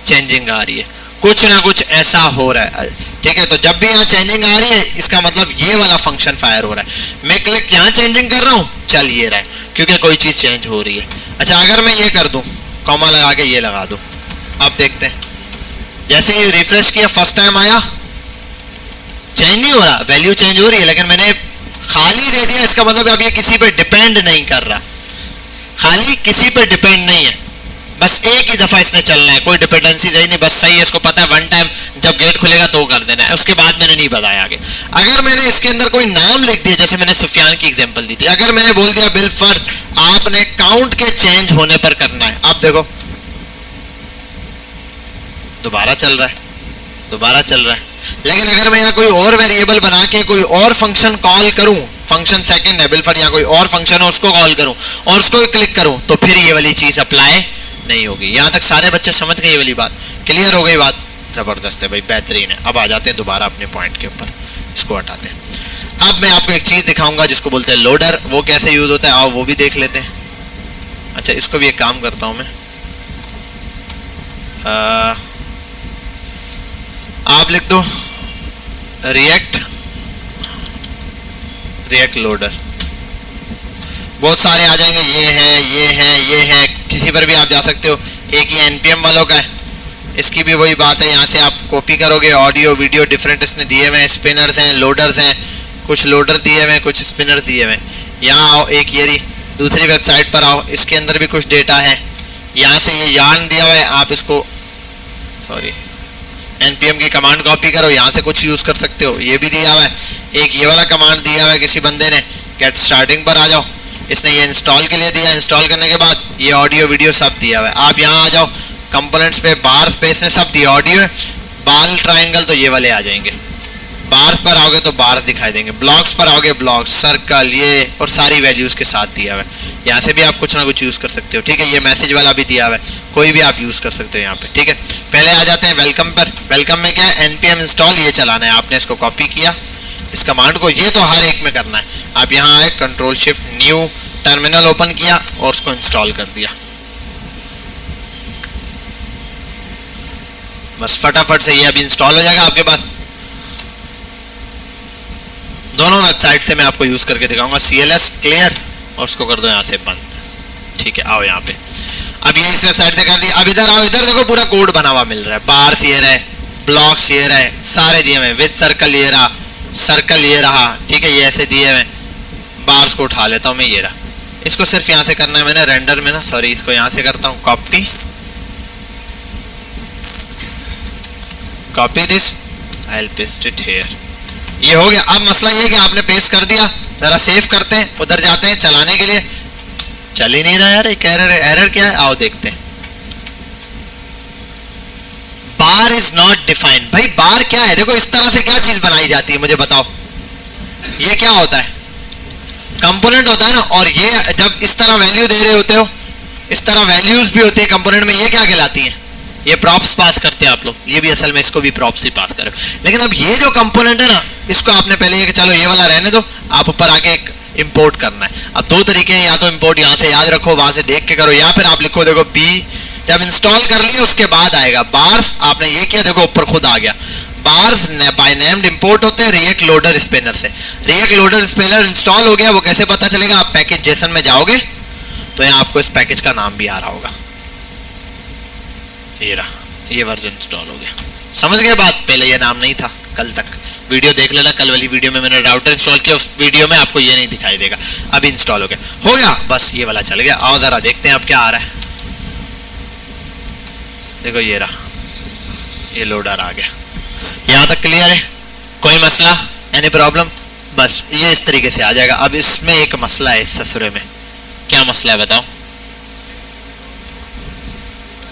चेंजिंग आ रही है, कुछ ना कुछ ऐसा हो रहा है, ठीक है। तो जब भी यहाँ चेंजिंग आ रही है इसका मतलब ये वाला फंक्शन फायर हो रहा है। मैं क्लिक यहाँ चेंजिंग कर रहा हूँ, चल ये रहा है, क्योंकि कोई चीज चेंज हो रही है। अच्छा, अगर मैं ये कर दूं, कॉमा लगा के ये लगा दूं, अब देखते हैं, जैसे ये रिफ्रेश किया फर्स्ट टाइम आया, चेंज नहीं हो रहा, वैल्यू चेंज हो रही है, लेकिन मैंने खाली दे दिया, इसका मतलब अब ये किसी पे डिपेंड नहीं कर रहा, खाली किसी पे डिपेंड नहीं है, बस एक ही दफा इसने चलना है, कोई डिपेंडेंसी है नहीं, बस सही है, इसको पता है वन टाइम जब गेट खुलेगा तो कर देना है, उसके बाद मैंने नहीं बताया आगे। अगर मैंने इसके अंदर कोई नाम लिख दिया, जैसे मैंने सुफियान की एग्जांपल दी थी, अगर मैंने बोल दिया बिल फर्स्ट आपने काउंट के चेंज होने पर करना है, अब देखो दोबारा चल रहा है, दोबारा चल रहा है। लेकिन अगर मैं यहाँ कोई और वेरिएबल बना के कोई और फंक्शन कॉल करूं, फंक्शन सेकंड है बिल फर्स्ट, यहाँ कोई और फंक्शन है उसको कॉल करूं और उसको क्लिक करूं, तो फिर ये वाली चीज अप्लाई नहीं होगी। यहाँ तक सारे बच्चे समझ गए, ये वाली बात क्लियर हो गई, बात जबरदस्त है भाई, बेहतरीन है। अब आ जाते हैं दोबारा अपने पॉइंट के ऊपर, इसको हटाते हैं। अब मैं आपको एक चीज दिखाऊंगा जिसको बोलते हैं लोडर, वो कैसे यूज होता है आओ वो भी देख लेते हैं। अच्छा, इसको भी एक काम करता हूं मैं, आप लिख दो रिएक्ट लोडर, बहुत सारे आ जाएंगे, ये है ये है ये है, किसी पर भी आप जा सकते हो, एक ही npm वालों का है, इसकी भी वही बात है, यहाँ से आप कॉपी करोगे, ऑडियो वीडियो डिफरेंट इसने दिए हुए हैं, स्पिनर्स हैं, लोडर्स हैं, कुछ लोडर दिए हुए हैं, कुछ स्पिनर दिए हुए हैं। यहाँ आओ, एक ये दूसरी वेबसाइट पर आओ, इसके अंदर भी कुछ डेटा है, यहाँ से ये यार्न दिया हुआ है, आप इसको सॉरी npm की कमांड कॉपी करो, यहाँ से कुछ यूज कर सकते हो, ये भी दिया हुआ है। एक ये वाला कमांड दिया हुआ है किसी बंदे ने, गेट स्टार्टिंग पर आ जाओ, इसने ये इंस्टॉल के लिए दिया, इंस्टॉल करने के बाद ये ऑडियो वीडियो सब दिया हुआ है। आप यहाँ आ जाओ कंपोनेंट्स पे, बार्स पे इसने सब दिया, ऑडियो बाल ट्रायंगल तो ये वाले आ जाएंगे, बार्स पर आओगे तो बार्स दिखाई देंगे, ब्लॉक्स पर आओगे ब्लॉक्स, सर्कल, ये और सारी वैल्यूज के साथ दिया हुआ है। यहाँ से भी आप कुछ ना कुछ यूज कर सकते हो, ठीक है। ये मैसेज वाला भी दिया हुआ है, कोई भी आप यूज कर सकते हो यहाँ पे, ठीक है। पहले आ जाते हैं वेलकम पर। वेलकम में क्या है, npm इंस्टॉल ये चलाना है, आपने इसको कॉपी किया इस कमांड को, ये तो हर एक में करना है। आप यहाँ आए, control shift new terminal open किया और उसको इंस्टॉल कर दिया, बस फटाफट से ये अभी इंस्टॉल हो जाएगा आपके पास। दोनों वेबसाइट से मैं आपको यूज करके दिखाऊंगा, CLS क्लियर और उसको कर दो यहाँ से बंद, ठीक है। आओ यहाँ पे, अब ये इस वेबसाइट से कर दिया। अब इधर आओ, इधर देखो पूरा कोड बना हुआ मिल रहा है, बार्स ये रहे, ब्लॉक्स ये रहे, सारे दिए हुए, विद सर्कल ये रहा, सर्कल ये रहा, ठीक है, ये ऐसे दिए हुए। बार्स को उठा लेता हूँ मैं, ये रहा, इसको सिर्फ यहाँ से करना है मैंने रेंडर में ना, सॉरी, इसको यहाँ से करता हूँ copy this, I will paste it here. ये हो गया। अब मसला ये है कि आपने पेस्ट कर दिया, जरा सेव करते हैं, उधर जाते हैं चलाने के लिए, चल ही नहीं रहा यार, एक एरर है। एरर क्या है आओ देखते हैं। Bar is not defined. भाई बार क्या है? देखो इस तरह से क्या चीज बनाई जाती है मुझे बताओ, ये क्या होता है? कंपोनेंट होता है ना। और ये जब इस तरह वैल्यू दे रहे होते हो, इस तरह वैल्यूज भी होती है कंपोनेंट में, ये क्या कहलाती हैं? ये प्रॉप्स पास करते हैं आप लोग। ये भी असल में इसको भी प्रॉप्स ही पास करो। लेकिन अब ये जो कंपोनेंट है ना, इसको आपने पहले ये चलो ये वाला रहने दो, आप ऊपर आके एक इंपोर्ट करना है। अब दो तरीके हैं, या तो इंपोर्ट यहाँ से याद रखो, वहां से देख के करो, या फिर आप लिखो देखो बी, जब इंस्टॉल कर लिया उसके बाद आएगा बार्स। आपने ये किया देखो ऊपर खुद आ गया बार्स बाय नेम्ड इंपोर्ट होते हैं रिएक्ट लोडर स्पिनर से। रिएक्ट लोडर स्पिनर इंस्टॉल हो गया, वो कैसे पता चलेगा? आप पैकेज जेसन में जाओगे तो यहाँ आपको इस पैकेज का नाम भी आ रहा होगा, ये रहा, ये वर्जन इंस्टॉल हो गया। समझ गए बात? पहले ये नाम नहीं था, कल तक वीडियो देख लेना, कल वाली वीडियो में मैंने राउटर इंस्टॉल किया, उस वीडियो में आपको ये नहीं दिखाई देगा। अभी इंस्टॉल हो गया, बस ये वाला चल गया। आओ जरा देखते हैं अब क्या आ रहा है। देखो ये रहा, ये लोडर आ गया। यहाँ तक क्लियर है? कोई मसला, एनी प्रॉब्लम? बस ये इस तरीके से आ जाएगा। अब इसमें एक मसला है इस ससुरे में। क्या मसला है बताओ?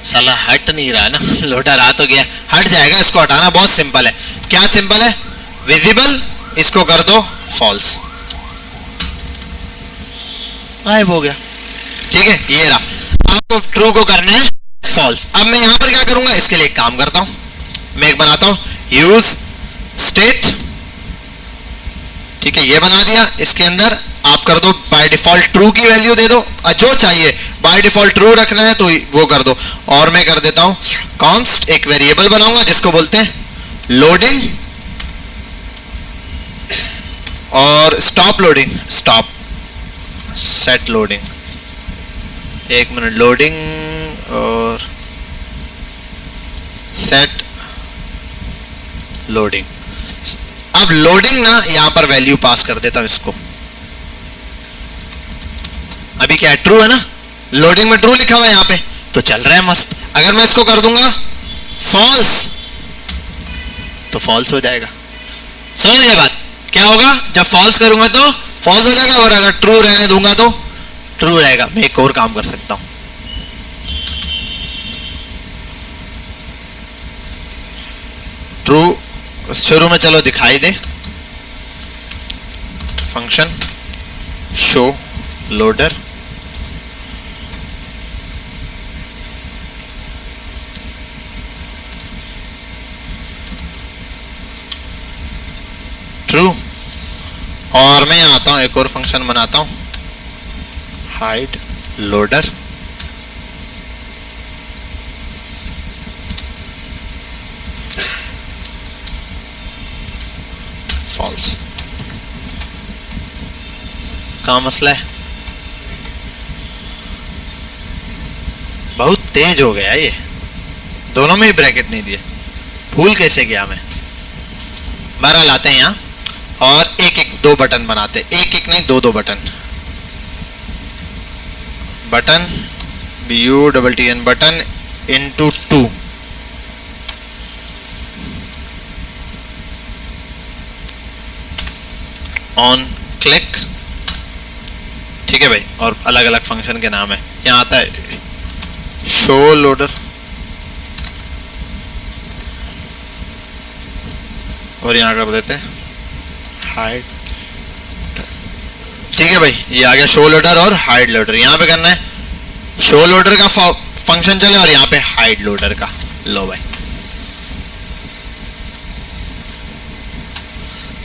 साला हट नहीं रहा है ना, लोडर आ तो गया, हट जाएगा। इसको हटाना बहुत सिंपल है। क्या सिंपल है? विजिबल, इसको कर दो फॉल्स, गायब हो गया। ठीक है, ये रहा। आपको ट्रू को करना है फॉल्स। अब मैं यहां पर क्या करूंगा, इसके लिए एक काम करता हूं, मैं एक बनाता हूं यूज स्टेट। ठीक है, ये बना दिया। इसके अंदर आप कर दो बाय डिफॉल्ट ट्रू की वैल्यू दे दो, जो चाहिए बाय डिफॉल्ट ट्रू रखना है तो वो कर दो। और मैं कर देता हूं कॉन्स्ट, एक वेरिएबल बनाऊंगा जिसको बोलते हैं लोडिंग, और stop loading, stop set loading, एक मिनट, लोडिंग और सेट लोडिंग। अब लोडिंग ना यहां पर वैल्यू पास कर देता हूं इसको। अभी क्या है? ट्रू है ना, लोडिंग में ट्रू लिखा हुआ है यहाँ पे, तो चल रहा है मस्त। अगर मैं इसको कर दूंगा फॉल्स तो फॉल्स हो जाएगा। समझ गए बात? क्या होगा? जब फॉल्स करूंगा तो फॉल्स हो जाएगा, और अगर ट्रू रहने दूंगा तो ट्रू रहेगा। मैं एक और काम कर सकता हूं, ट्रू शुरू में चलो दिखाई दे, फंक्शन शो लोडर, ट्रू। और मैं आता हूं एक और फंक्शन बनाता हूं हाइड लोडर, फॉल्स। क्या मसला है? बहुत तेज हो गया ये, दोनों में ही ब्रैकेट नहीं दिए, भूल कैसे गया मैं। बहरहाल आते हैं यहाँ और एक एक दो बटन बनाते, एक एक नहीं दो दो button, button BUTTN button into 2, on click. ठीक है भाई, और अलग अलग फंक्शन के नाम है। यहाँ आता है शो लोडर, और यहाँ कर देते हैं हाइड। ठीक है भाई, ये आ गया शो लोडर और हाइड लोडर। यहाँ पे करना है शो लोडर का फंक्शन चले और यहाँ पे हाइड लोडर का। लो भाई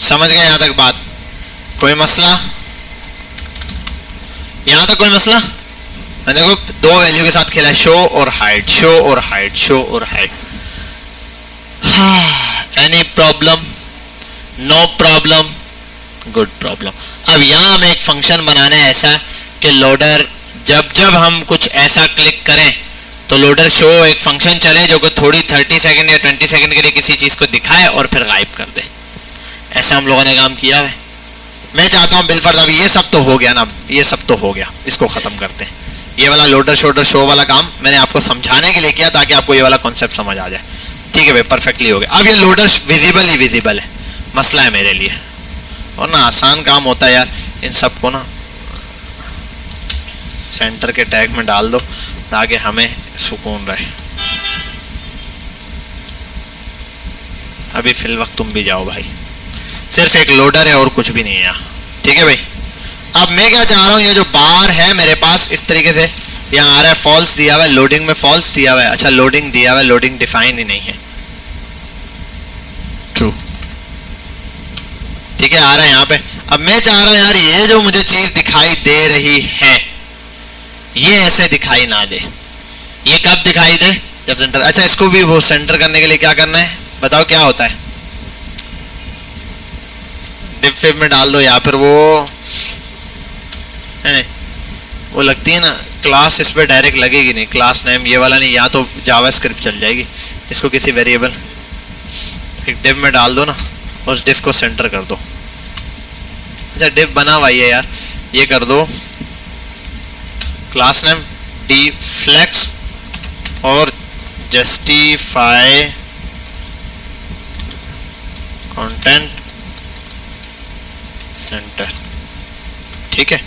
समझ गए यहाँ तक बात? कोई मसला? यहाँ तक कोई मसला? देखो दो वैल्यू के साथ खेला है, शो और हाइड, शो और हाइड, शो और hide. Any problem? No problem, good problem. अब यहाँ हमें एक फंक्शन बनाना है ऐसा कि लोडर जब जब हम कुछ ऐसा क्लिक करें तो लोडर शो एक फंक्शन चले जो कि थोड़ी 30 सेकंड या 20 सेकंड के लिए किसी चीज़ को दिखाए और फिर गायब कर दे। ऐसा हम लोगों ने काम किया है। मैं चाहता हूँ बिलफर्ज अब ये सब तो हो गया ना, ये सब तो हो गया, इसको ख़त्म करते हैं। ये वाला लोडर शोडर शो वाला काम मैंने आपको समझाने के लिए किया ताकि आपको ये वाला कॉन्सेप्ट समझ आ जाए। ठीक है भाई, परफेक्टली हो गया। अब ये लोडर विजिबल ही विजिबल है, मसला है मेरे लिए। और ना आसान काम होता है यार, इन सबको ना सेंटर के टैग में डाल दो ताकि हमें सुकून रहे। अभी फिल वक्त तुम भी जाओ भाई, सिर्फ एक लोडर है और कुछ भी नहीं है यहाँ, ठीक है भाई। अब मैं क्या चाह रहा हूँ, ये जो बार है मेरे पास इस तरीके से यहाँ आ रहा है, फॉल्स दिया हुआ है, लोडिंग में फॉल्स दिया हुआ है, अच्छा लोडिंग दिया हुआ है, लोडिंग डिफाइन ही नहीं है, ट्रू, ठीक है, आ रहा है यहाँ पे। अब मैं चाह रहा हूँ यार ये जो मुझे चीज दिखाई दे रही है ये ऐसे दिखाई ना दे। ये कब दिखाई दे, जब सेंटर, अच्छा इसको भी वो सेंटर करने के लिए क्या करना है बताओ, क्या होता है, डिव फिब में डाल दो, या फिर वो है नहीं, वो लगती है ना क्लास, इस पर डायरेक्ट लगेगी नहीं, क्लास नेम ये वाला नहीं, या तो जावास्क्रिप्ट चल जाएगी, इसको किसी वेरिएबल एक डिव में डाल दो ना, उस डिव को सेंटर कर दो। अच्छा डिव बना हुआ है यार, ये कर दो क्लास नेम डी फ्लेक्स और जस्टिफाई कंटेंट सेंटर, ठीक है,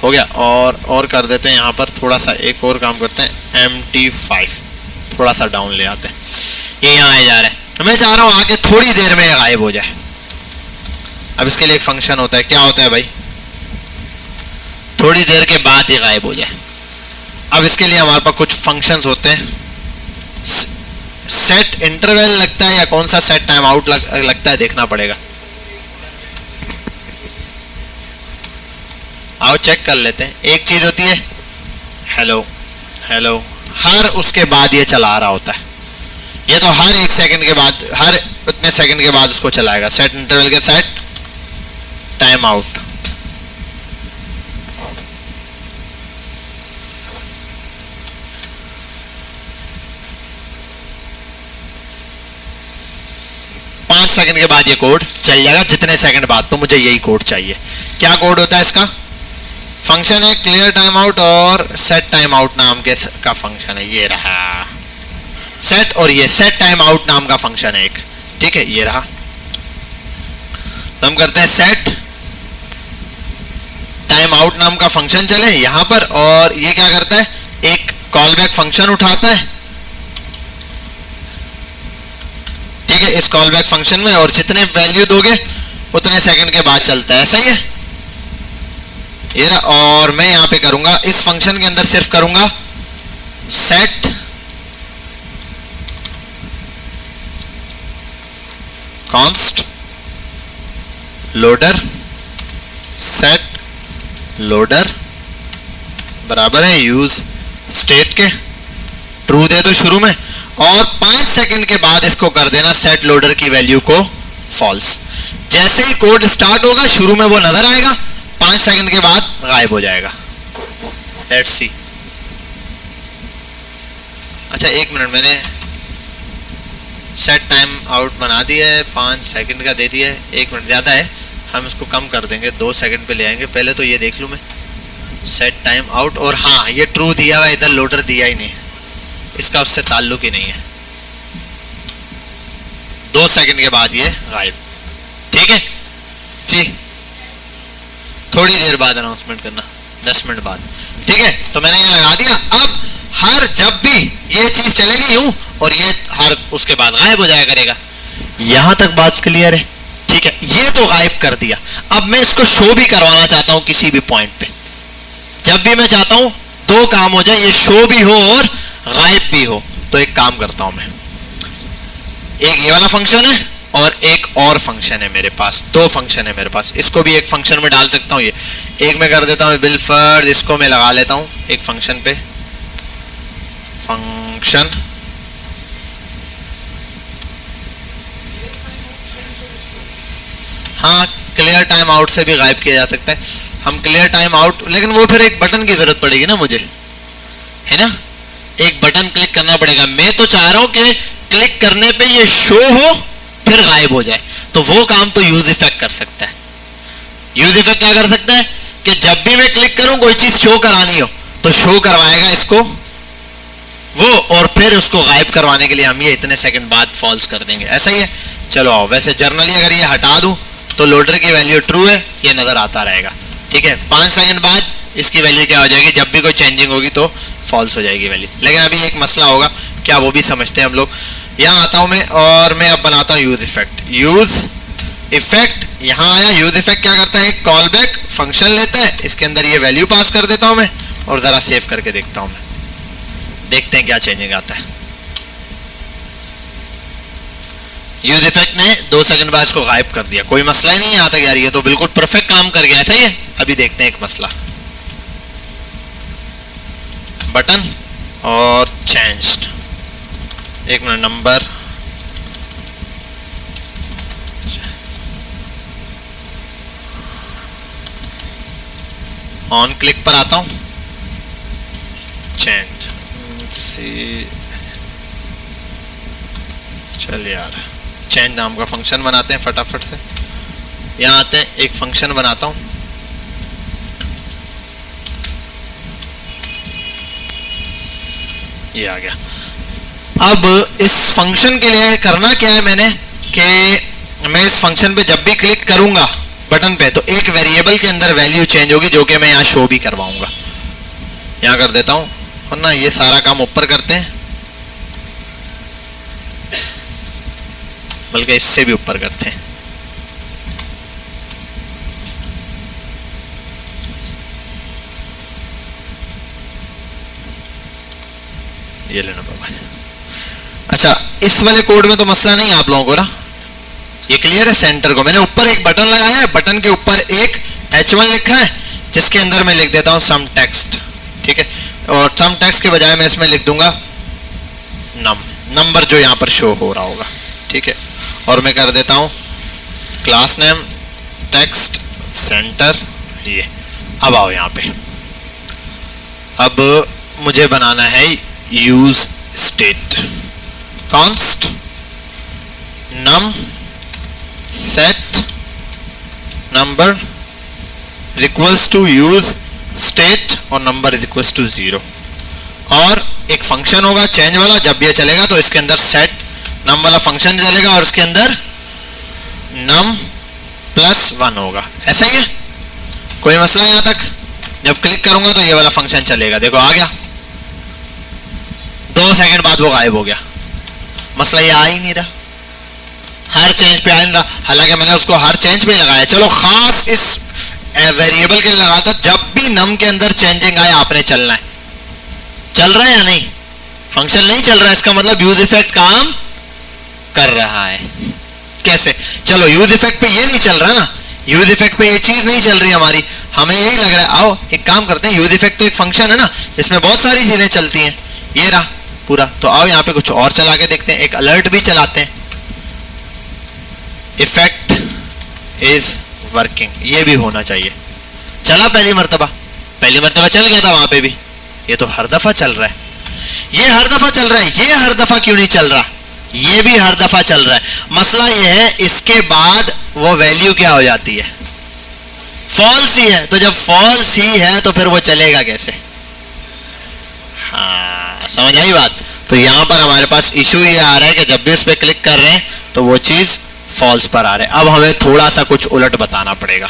हो गया। और कर देते हैं यहाँ पर थोड़ा सा, एक और काम करते हैं, MT5 थोड़ा सा डाउन ले आते हैं, ये यहाँ आए जा रहा है, तो मैं चाह रहा हूँ आगे थोड़ी देर में गायब हो जाए। अब इसके लिए एक फंक्शन होता है, क्या होता है भाई, थोड़ी देर के बाद ये गायब हो जाए। अब इसके लिए हमारे पास कुछ फंक्शंस होते हैं, सेट इंटरवल लगता है या कौन सा सेट टाइम आउट लगता है, देखना पड़ेगा, आओ चेक कर लेते हैं। एक चीज होती है हेलो हेलो, हर उसके बाद ये चला रहा होता है, ये तो हर एक सेकंड के बाद, हर उतने सेकंड के बाद उसको चलाएगा, सेट इंटरवल के सेट टाइम आउट। पांच सेकंड के बाद ये कोड चल जाएगा, जितने सेकंड बाद, तो मुझे यही कोड चाहिए। क्या कोड होता है इसका, फंक्शन है क्लियर टाइम आउट और सेट टाइम आउट नाम के का फंक्शन है, ये रहा सेट, और ये सेट टाइम आउट नाम का फंक्शन है एक, ठीक है, ये रहा। तो हम करते हैं सेट टाइम आउट नाम का फंक्शन चले यहां पर, और ये क्या करता है, एक कॉल बैक फंक्शन उठाता है, ठीक है, इस कॉल बैक फंक्शन में, और जितने वैल्यू दोगे उतने सेकंड के बाद चलता है, ऐसा ही है ये रहा। और मैं यहां पे करूंगा इस फंक्शन के अंदर सिर्फ करूंगा set const loader, set loader बराबर है यूज स्टेट के, ट्रू दे दो शुरू में, और 5 सेकंड के बाद इसको कर देना सेट लोडर की वैल्यू को फॉल्स। जैसे ही कोड स्टार्ट होगा शुरू में वो नजर आएगा, 5 सेकंड के बाद गायब हो जाएगा। लेट्स सी, अच्छा एक मिनट, मैंने सेट टाइम आउट बना दिया है, 5 सेकंड का दे दिया है, 1 मिनट ज़्यादा है, हम इसको कम कर देंगे, 2 सेकंड पे ले आएंगे। पहले तो ये देख लूँ मैं सेट टाइम आउट, और हाँ ये ट्रू दिया हुआ, इधर लोडर दिया ही नहीं, इसका उससे ताल्लुक ही नहीं है, 2 सेकंड के बाद ये गायब, ठीक है जी, थोड़ी देर बाद अनाउंसमेंट करना, 10 मिनट बाद, ठीक है। तो मैंने ये लगा दिया, अब हर जब भी ये चीज चलेगी यूं, और ये हर उसके बाद गायब हो जाया करेगा। यहां तक बात क्लियर है, ठीक है, ये तो गायब कर दिया। अब मैं इसको शो भी करवाना चाहता हूं किसी भी पॉइंट पे, जब भी मैं चाहता हूं 2 काम हो जाए, ये शो भी हो और गायब भी हो। तो एक काम करता हूं मैं, एक ये वाला फंक्शन है और एक और फंक्शन है मेरे पास, 2 फंक्शन है मेरे पास, इसको भी एक फंक्शन में डाल सकता हूं। ये एक में कर देता हूं बिलफर्ड, इसको मैं लगा लेता हूं एक फंक्शन पे, फंक्शन हाँ क्लियर टाइम आउट से भी गायब किया जा सकता है। हम क्लियर टाइम आउट, लेकिन वो फिर एक बटन की जरूरत पड़ेगी ना मुझे, है ना, एक बटन क्लिक करना पड़ेगा। मैं तो चाह रहा हूं कि क्लिक करने पे ये शो हो फिर गायब हो जाए, तो वो काम तो यूज इफेक्ट कर सकता है। यूज इफेक्ट क्या कर सकता है कि जब भी मैं क्लिक करूं कोई चीज शो करानी हो तो शो करवाएगा इसको वो, और फिर उसको गायब करवाने के लिए हम ये इतने सेकंड बाद फॉल्स कर देंगे। ऐसा ही है। चलो आओ, वैसे जर्नली अगर ये हटा दूं तो लोडर की वैल्यू ट्रू है, ये नजर आता रहेगा। ठीक है, 5 सेकंड बाद इसकी वैल्यू क्या हो जाएगी, जब भी कोई चेंजिंग होगी तो फॉल्स हो जाएगी वैल्यू। लेकिन अभी एक मसला होगा, क्या वो भी समझते हैं हम लोग। यहाँ आता हूँ मैं और मैं अब बनाता हूँ यूज इफेक्ट। यूज इफेक्ट यहाँ आया। यूज इफेक्ट क्या करता है, एक कॉल बैक फंक्शन लेता है, इसके अंदर ये वैल्यू पास कर देता हूँ मैं, और जरा सेव करके देखता हूँ मैं, देखते हैं क्या चेंजिंग आता है। यूज इफेक्ट ने 2 सेकंड बाद इसको गायब कर दिया, कोई मसला ही नहीं है यहाँ तक यार, ये तो बिल्कुल परफेक्ट काम कर गया। सही है। अभी देखते हैं एक मसला, बटन और चेंज्ड, एक मिनट, नंबर ऑन क्लिक पर आता हूं, चेंज सी, चल यार, चेंज नाम का फंक्शन बनाते हैं फटाफट से। यहाँ आते हैं, एक फंक्शन बनाता हूं, ये आ गया। अब इस फंक्शन के लिए करना क्या है मैंने, कि मैं इस फंक्शन पे जब भी क्लिक करूंगा बटन पे तो एक वेरिएबल के अंदर वैल्यू चेंज होगी, जो कि मैं यहाँ शो भी करवाऊंगा। यहाँ कर देता हूँ, वरना ये सारा काम ऊपर करते हैं, बल्कि इससे भी ऊपर करते हैं। ये लेना बाबा। अच्छा, इस वाले कोड में तो मसला नहीं आप लोगों को ना, ये क्लियर है। सेंटर को मैंने ऊपर एक बटन लगाया है, बटन के ऊपर एक H1 लिखा है, जिसके अंदर मैं लिख देता हूँ सम टेक्स्ट। ठीक है, और सम टेक्स्ट के बजाय मैं इसमें लिख दूंगा नंबर, जो यहाँ पर शो हो रहा होगा। ठीक है, और मैं कर देता हूँ क्लास नेम टेक्स्ट सेंटर। ये अब आओ यहाँ पे, अब मुझे बनाना है use state, const num set number equals to use state और नंबर इज इक्वल्स टू 0। और एक फंक्शन होगा चेंज वाला, जब ये चलेगा तो इसके अंदर सेट नम वाला फंक्शन चलेगा और उसके अंदर नम प्लस 1 होगा। ऐसा ही है, कोई मसला यहाँ तक। जब क्लिक करूंगा तो ये वाला फंक्शन चलेगा, देखो आ गया। 2 सेकंड बाद वो गायब हो गया, मसला ये आ ही नहीं रहा, हर चेंज पे आ नहीं रहा। हालांकि मैंने उसको हर चेंज पे लगाया, चलो खास इस वेरिएबल के लिए लगा था, जब भी नम के अंदर चेंजिंग आए आपने चलना है। चल रहा है या नहीं, फंक्शन नहीं चल रहा है, इसका मतलब यूज इफेक्ट काम कर रहा है। कैसे, चलो यूज इफेक्ट पे ये नहीं चल रहा ना, यूज इफेक्ट पे ये चीज नहीं चल रही हमारी, हमें यही लग रहा है। आओ एक काम करते हैं, यूज इफेक्ट तो एक फंक्शन है ना, जिसमें बहुत सारी चीजें चलती हैं, ये रहा पूरा। तो आओ यहाँ पे कुछ और चला के देखते हैं, एक अलर्ट भी चलाते हैं, इफेक्ट इज वर्किंग, ये भी होना चाहिए। चला पहली मर्तबा चल गया था वहां पे भी, ये तो हर दफा चल रहा है, ये हर दफा चल रहा है, ये हर दफा क्यों नहीं चल रहा, ये भी हर दफा चल रहा है। मसला ये है, इसके बाद वो वैल्यू क्या हो जाती है, फॉल्स ही है। तो जब फॉल्स ही है तो फिर वो चलेगा कैसे। हाँ समझ आई बात। तो यहाँ पर हमारे पास इशू ये आ रहा है कि जब भी इस पर क्लिक कर रहे हैं तो वो चीज फॉल्स पर आ रहा है। अब हमें थोड़ा सा कुछ उलट बताना पड़ेगा।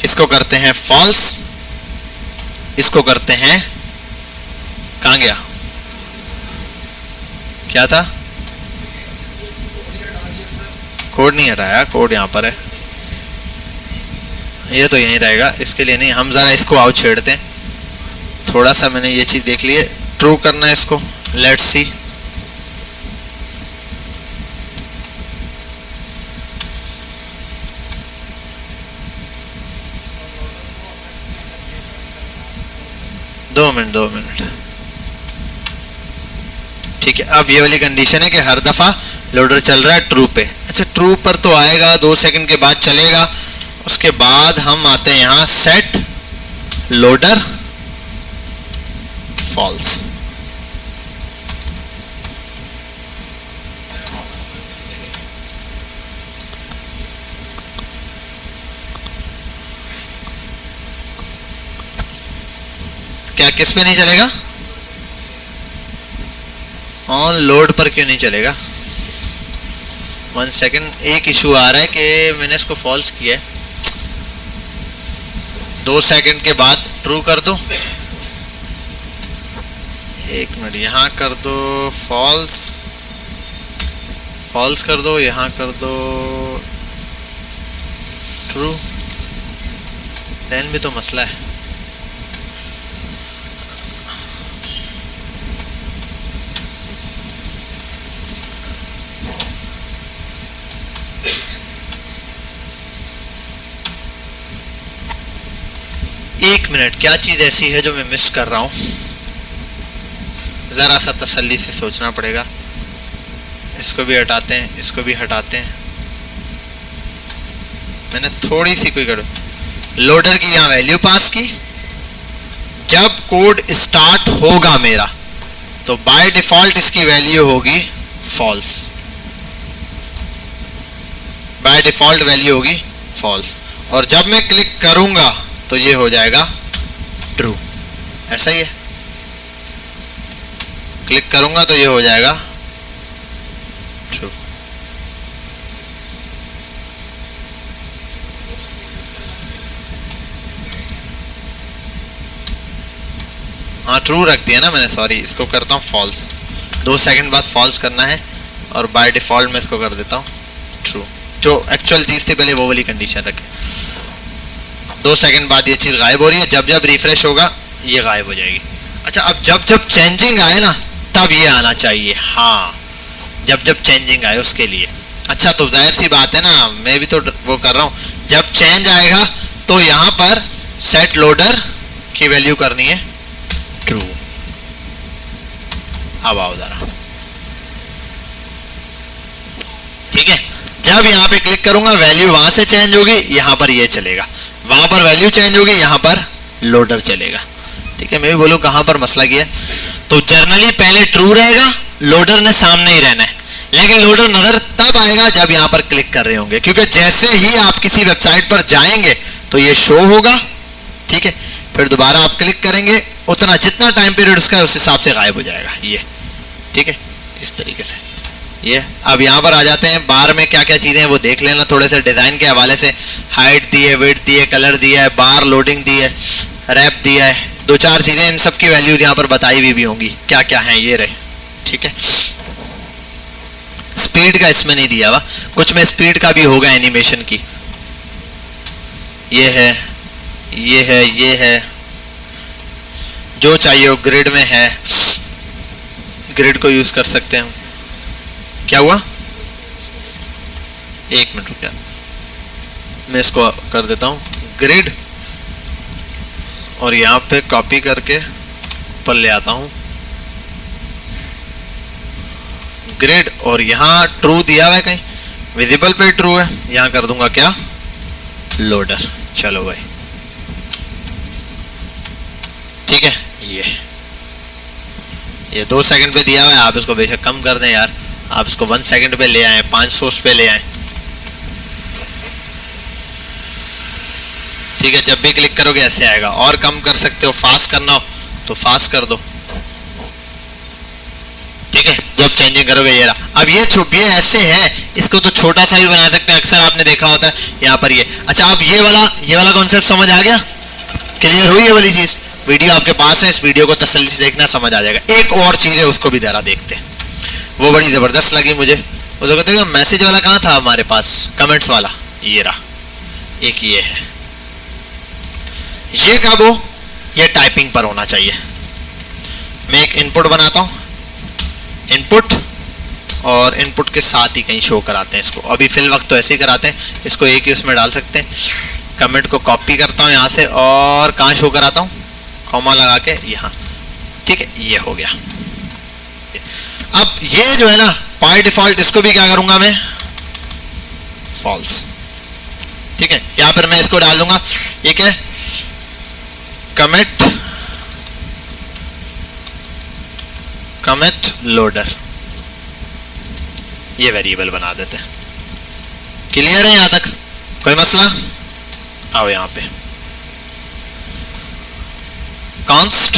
इसको करते हैं फॉल्स, इसको करते हैं, कहाँ गया, क्या था, कोड नहीं हटाया, कोड यहाँ पर है, ये तो यहीं रहेगा, इसके लिए नहीं। हम जरा इसको आउट छेड़ते हैं थोड़ा सा, मैंने ये चीज देख ली है, ट्रू करना है इसको, लेट्स सी। दो मिनट। ठीक है, अब ये वाली कंडीशन है कि हर दफा लोडर चल रहा है ट्रू पे। अच्छा ट्रू पर तो आएगा, 2 सेकंड के बाद चलेगा। उसके बाद हम आते हैं यहाँ सेट लोडर फॉल्स। क्या किस पे नहीं चलेगा, ऑन लोड पर क्यों नहीं चलेगा? 1 सेकेंड, एक इशू आ रहा है कि मैंने इसको फॉल्स किया है। 2 सेकेंड के बाद ट्रू कर दो। 1 मिनट, यहाँ कर दो फॉल्स, फॉल्स कर दो, यहाँ कर दो ट्रू। देन भी तो मसला है। एक मिनट, क्या चीज ऐसी है जो मैं मिस कर रहा हूं? जरा सा तसल्ली से सोचना पड़ेगा। इसको भी हटाते हैं, इसको भी हटाते हैं। मैंने थोड़ी सी कोई गड़बड़, लोडर की यहाँ वैल्यू पास की। जब कोड स्टार्ट होगा मेरा तो बाय डिफॉल्ट इसकी वैल्यू होगी फॉल्स, बाय डिफॉल्ट वैल्यू होगी फॉल्स। और जब मैं क्लिक करूंगा तो ये हो जाएगा ट्रू। ऐसा ही है, क्लिक करूंगा तो ये हो जाएगा ट्रू। हाँ ट्रू रख दिया ना मैंने, सॉरी। इसको करता हूँ फॉल्स। 2 सेकंड बाद फॉल्स करना है और बाय डिफॉल्ट मैं इसको कर देता हूँ ट्रू। जो एक्चुअल चीज़ थी पहले वो वाली कंडीशन रखे। 2 सेकंड बाद ये चीज़ गायब हो रही है। जब जब रिफ्रेश होगा ये गायब हो जाएगी। अच्छा, अब जब जब चेंजिंग आए ना तब ये आना चाहिए। हाँ, जब जब चेंजिंग आए उसके लिए। अच्छा, तो जाहिर सी बात है ना, मैं भी तो वो कर रहा हूँ। जब चेंज आएगा तो यहाँ पर सेट लोडर की वैल्यू करनी है ट्रू। अब आओ जरा, ठीक है। जब यहाँ पे क्लिक करूंगा वैल्यू वहां से चेंज होगी, यहाँ पर ये चलेगा। वहां पर वैल्यू चेंज होगी, यहाँ पर लोडर चलेगा। ठीक है, मैं भी बोलूँ कहाँ पर मसला किया। तो जनरली पहले ट्रू रहेगा, लोडर ने सामने ही रहना है। लेकिन लोडर नजर तब आएगा जब यहाँ पर क्लिक कर रहे होंगे, क्योंकि जैसे ही आप किसी वेबसाइट पर जाएंगे तो ये शो होगा। ठीक है, फिर दोबारा आप क्लिक करेंगे, उतना जितना टाइम पीरियड उसका है उस हिसाब से गायब हो जाएगा ये। ठीक है, इस तरीके से ये। अब यहाँ पर आ जाते हैं, बार में क्या क्या चीज़ें हैं वो देख लेना थोड़े से डिज़ाइन के हवाले से। हाइट दी है, वेट दी है, कलर दिया है, बार लोडिंग दी है, रैप दिया है, 2-4 चीज़ें। इन सब की वैल्यूज यहाँ पर बताई हुई भी होंगी क्या क्या हैं, ये रहे। ठीक है, स्पीड का इसमें नहीं दिया हुआ, कुछ में स्पीड का भी होगा एनिमेशन की। ये है, ये है, ये है, जो चाहिए वो ग्रिड में है, ग्रिड को यूज कर सकते हैं। क्या हुआ? 1 मिनट रुकिए, मैं इसको कर देता हूँ ग्रिड, और यहाँ पे कॉपी करके ऊपर ले आता हूँ ग्रिड, और यहाँ ट्रू दिया हुआ है कहीं, विजिबल पे ट्रू है, यहाँ कर दूंगा क्या लोडर। चलो भाई, ठीक है। ये 2 सेकंड पे दिया हुआ है, आप इसको बेशक कम कर दें यार, आप इसको 1 सेकंड पे ले आए, 500 पे ले आए। ठीक है, जब भी क्लिक करोगे ऐसे आएगा। और कम कर सकते हो, फास्ट करना हो तो फास्ट कर दो। ठीक है, जब चेंजिंग करोगे ये रहा। अब ये छुपिया ऐसे है, इसको तो छोटा सा भी बना सकते हैं, अक्सर आपने देखा होता है यहाँ पर ये। अच्छा, अब ये वाला कॉन्सेप्ट समझ आ गया, क्लियर हुई ये वाली चीज। वीडियो आपके पास है, इस वीडियो को तसल्ली से देखना, समझ आ जाएगा। एक और चीज है, उसको भी जरा देखते हैं, वो बड़ी जबरदस्त लगी मुझे। वो तो कहते हैं मैसेज वाला कहाँ था हमारे पास, कमेंट्स वाला, ये रहा। एक ये है, ये कब हो, ये टाइपिंग पर होना चाहिए। मैं एक इनपुट बनाता हूँ, इनपुट, और इनपुट के साथ ही कहीं शो कराते हैं इसको। अभी फिल वक्त तो ऐसे ही कराते हैं, इसको एक ही उसमें डाल सकते हैं। कमेंट को कॉपी करता हूँ यहाँ से, और कहाँ शो कराता हूँ, कॉमा लगा के यहाँ। ठीक है, ये हो गया। अब ये जो है ना बाय डिफॉल्ट, इसको भी क्या करूंगा मैं, फॉल्स। ठीक है, या फिर मैं इसको डाल दूंगा, ये क्या है, कमिट लोडर, ये वेरिएबल बना देते हैं। क्लियर है यहाँ तक, कोई मसला? आओ यहाँ पे const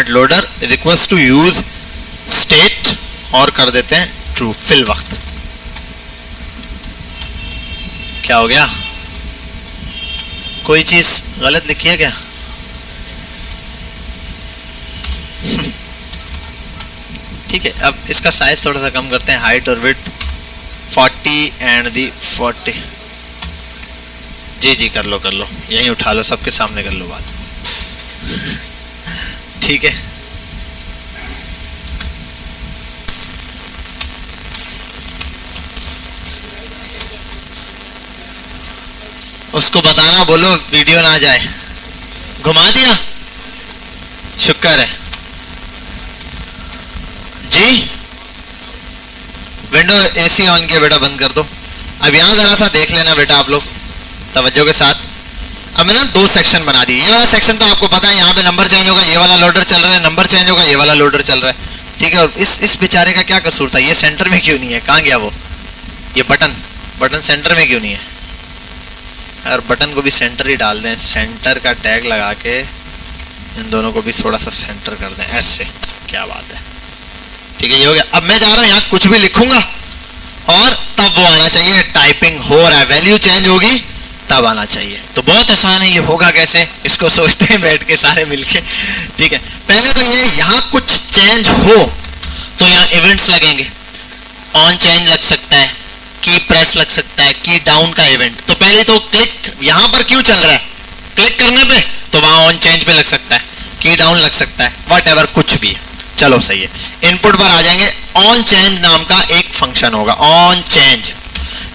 dot loader is equals to use state और कर देते हैं ट्रू फिल वक्त। क्या हो गया, कोई चीज गलत लिखी है क्या? ठीक है, अब इसका साइज थोड़ा सा कम करते हैं, हाइट और विड्थ 40 एंड दी 40। जी जी कर लो यहीं उठा लो, सबके सामने कर लो बात। ठीक है, उसको बताना, बोलो वीडियो ना आ जाए। घुमा दिया, शुक्र है जी। विंडो एसी ऑन किया बेटा, बंद कर दो। अब यहाँ ज़रा सा देख लेना बेटा आप लोग तवज्जो के साथ। अब मैंने 2 सेक्शन बना दिए। ये वाला सेक्शन तो आपको पता है, यहाँ पे नंबर चेंज होगा, ये वाला लोडर चल रहा है, नंबर चेंज होगा, ये वाला लोडर चल रहा है। ठीक है, और इस बेचारे का क्या कसूर था? ये सेंटर में क्यों नहीं है? कहाँ गया वो? ये बटन सेंटर में क्यों नहीं है? और बटन को भी सेंटर ही डाल दें, सेंटर का टैग लगा के इन दोनों को भी थोड़ा सा सेंटर कर दें, ऐसे। क्या बात है, ठीक है, ये हो गया। अब मैं जा रहा हूँ यहाँ कुछ भी लिखूंगा और तब वो आना चाहिए, टाइपिंग हो रहा है, वैल्यू चेंज होगी तब आना चाहिए। तो बहुत आसान है, ये होगा कैसे, इसको सोचते हैं बैठ के सारे मिलके। ठीक है, पहले तो ये यहाँ कुछ चेंज हो तो यहाँ इवेंट्स लगेंगे, ऑन चेंज लग सकता है, की प्रेस लग सकता है, की डाउन का इवेंट। तो पहले तो क्लिक यहाँ पर क्यों चल रहा है, क्लिक करने पे तो वहाँ ऑन चेंज पे लग सकता है, की डाउन लग सकता है, वट एवर कुछ भी है। चलो सही है, इनपुट पर आ जाएंगे। ऑन चेंज नाम का एक फंक्शन होगा, ऑन चेंज।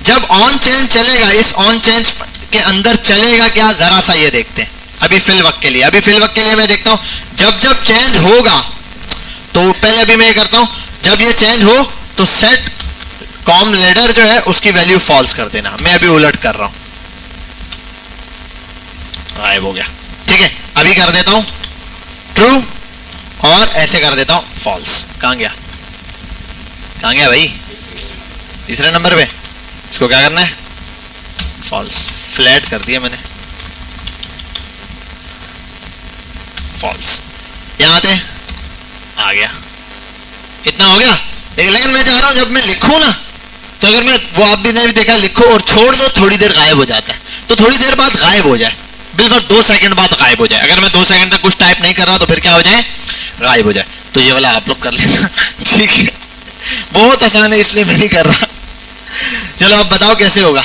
जब ऑन चेंज चलेगा, इस ऑन चेंज के अंदर चलेगा क्या, जरा सा ये देखते हैं। अभी फिल वक्त के लिए मैं देखता हूँ, जब जब चेंज होगा तो पहले अभी मैं ये करता हूँ, जब ये चेंज हो तो सेट कॉम लेडर जो है उसकी वैल्यू फॉल्स कर देना। मैं अभी उलट कर रहा हूँ, गायब हो गया। ठीक है, अभी कर देता हूँ ट्रू और ऐसे कर देता हूँ फॉल्स। कहाँ गया भाई, तीसरे नंबर पे इसको क्या करना है, फॉल्स। फ्लैट कर दिया मैंने, फॉल्स। यहाँ आते हैं, आ गया, इतना हो गया। लेकिन मैं चाह रहा हूँ जब मैं लिखूँ ना, तो अगर मैं वो आप भी ने भी देखा, लिखो और छोड़ दो, थोड़ी देर गायब हो जाता है। तो थोड़ी देर बाद गायब हो जाए, बिल्कुल 2 सेकंड बाद गायब हो जाए। अगर मैं 2 सेकंड तक कुछ टाइप नहीं कर रहा तो फिर क्या हो जाए, गायब हो जाए। तो ये वाला आप लोग कर लेना। ठीक है, बहुत आसान है, इसलिए मैं नहीं कर रहा। चलो अब बताओ कैसे होगा।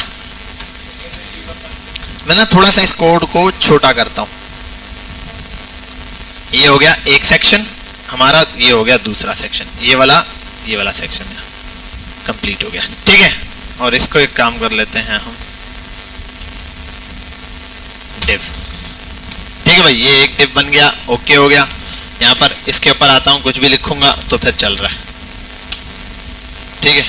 मैं ना थोड़ा सा इस कोड को छोटा करता हूँ। ये हो गया एक सेक्शन हमारा, ये हो गया दूसरा सेक्शन, ये वाला सेक्शन कंप्लीट हो गया। ठीक है, और इसको एक काम कर लेते हैं हम, डिव। ठीक है भाई, ये एक डिव बन गया, ओके हो गया। यहाँ पर इसके ऊपर आता हूँ, कुछ भी लिखूंगा तो फिर चल रहा है। ठीक है,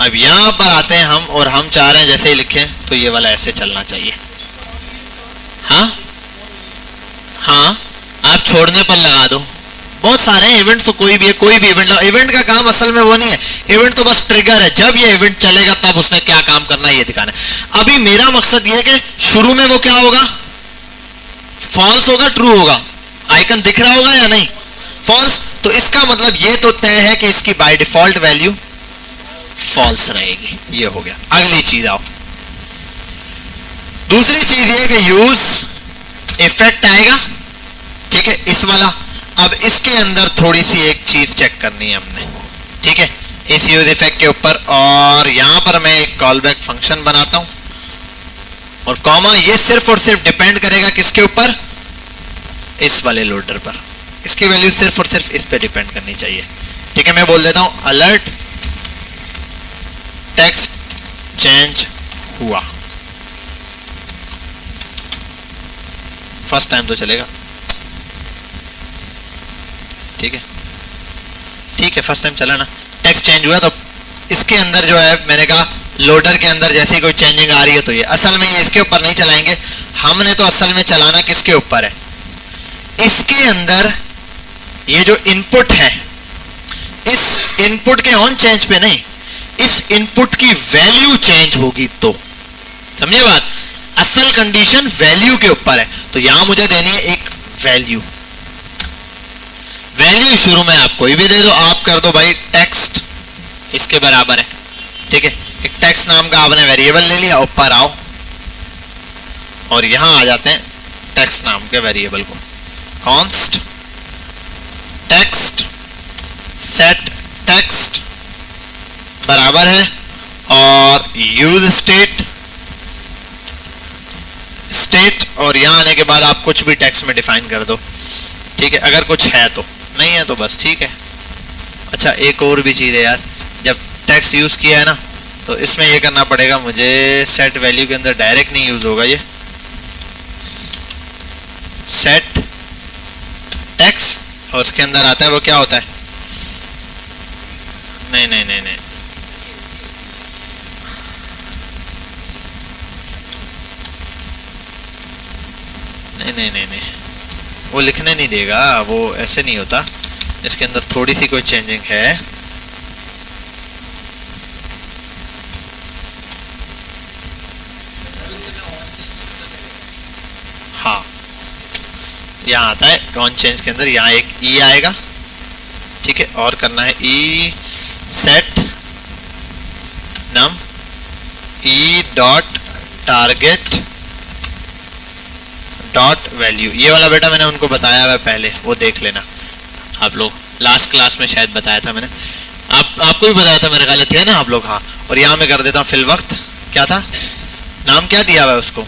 अब यहाँ पर आते हैं हम, और हम चाह रहे हैं जैसे ही लिखें तो ये वाला ऐसे चलना चाहिए। हाँ, आप छोड़ने पर लगा दो, बहुत सारे इवेंट्स, तो कोई भी इवेंट लो। इवेंट का काम असल में वो नहीं है, इवेंट तो बस ट्रिगर है, जब ये इवेंट चलेगा तब उसे क्या काम करना है ये दिखाना है। अभी मेरा मकसद ये है कि शुरू में वो क्या होगा, फॉल्स होगा, ट्रू होगा, आइकन दिख रहा होगा या नहीं, फॉल्स। तो इसका मतलब ये तो तय है कि इसकी बाय डिफॉल्ट वैल्यू फॉल्स रहेगी। ये हो गया। अगली चीज आओ, दूसरी चीज ये कि यूज इफेक्ट आएगा। ठीक है, इस वाला। अब इसके अंदर थोड़ी सी एक चीज चेक करनी है हमने। ठीक है, इस यूज इफेक्ट के ऊपर, और यहां पर मैं एक कॉल बैक फंक्शन बनाता हूं, और कॉमा, ये सिर्फ और सिर्फ डिपेंड करेगा किसके ऊपर, इस वाले लोडर पर। इसकी वैल्यू सिर्फ और सिर्फ इस पे डिपेंड करनी चाहिए। ठीक है, मैं बोल देता हूं अलर्ट टेक्स्ट चेंज हुआ। फर्स्ट टाइम तो चलेगा। ठीक है, फर्स्ट टाइम चला ना, टेक्स्ट चेंज हुआ। तो इसके अंदर जो है, मैंने कहा लोडर के अंदर जैसे ही कोई चेंजिंग आ रही है तो ये असल में ये इसके ऊपर नहीं चलाएंगे, हमने तो असल में चलाना किसके ऊपर है, इसके अंदर ये जो इनपुट है, इस इनपुट के ऑन चेंज पे नहीं, इस इनपुट की वैल्यू चेंज होगी तो। समझे बात, असल कंडीशन वैल्यू के ऊपर है। तो यहां मुझे देनी है एक वैल्यू, वैल्यू शुरू में आप कोई भी दे दो, आप कर दो भाई टेक्स्ट इसके बराबर है, ठीक है। एक टेक्स्ट नाम का आपने वेरिएबल ले लिया, ऊपर आओ और यहां आ जाते हैं टेक्स्ट नाम के वेरिएबल को, कॉन्स्ट टेक्स्ट सेट टेक्स्ट बराबर है और यूज स्टेट स्टेट, और यहां आने के बाद आप कुछ भी टेक्स्ट में डिफाइन कर दो, ठीक है। अगर कुछ है तो, नहीं है तो बस ठीक है। अच्छा एक और भी चीज़ है यार, जब टेक्स्ट यूज़ किया है ना तो इसमें ये करना पड़ेगा मुझे, सेट वैल्यू के अंदर डायरेक्ट नहीं यूज़ होगा ये, सेट टेक्स्ट और इसके अंदर आता है वो क्या होता है, नहीं नहीं नहीं नहीं, नहीं नहीं नहीं नहीं, वो लिखने नहीं देगा, वो ऐसे नहीं होता, इसके अंदर थोड़ी सी कोई चेंजिंग है। हाँ यहाँ आता है ऑन चेंज के अंदर, यहाँ एक ई आएगा, ठीक है, और करना है e set num e dot target dot value, ये वाला बेटा मैंने उनको बताया हुआ पहले, वो देख लेना आप लोग, लास्ट क्लास में शायद बताया था मैंने, आपको भी बताया था मेरे ख्याल में, थे ना आप लोग, हाँ। और यहाँ मैं कर देता हूँ फिल वक्त, क्या था नाम, क्या दिया हुआ है उसको,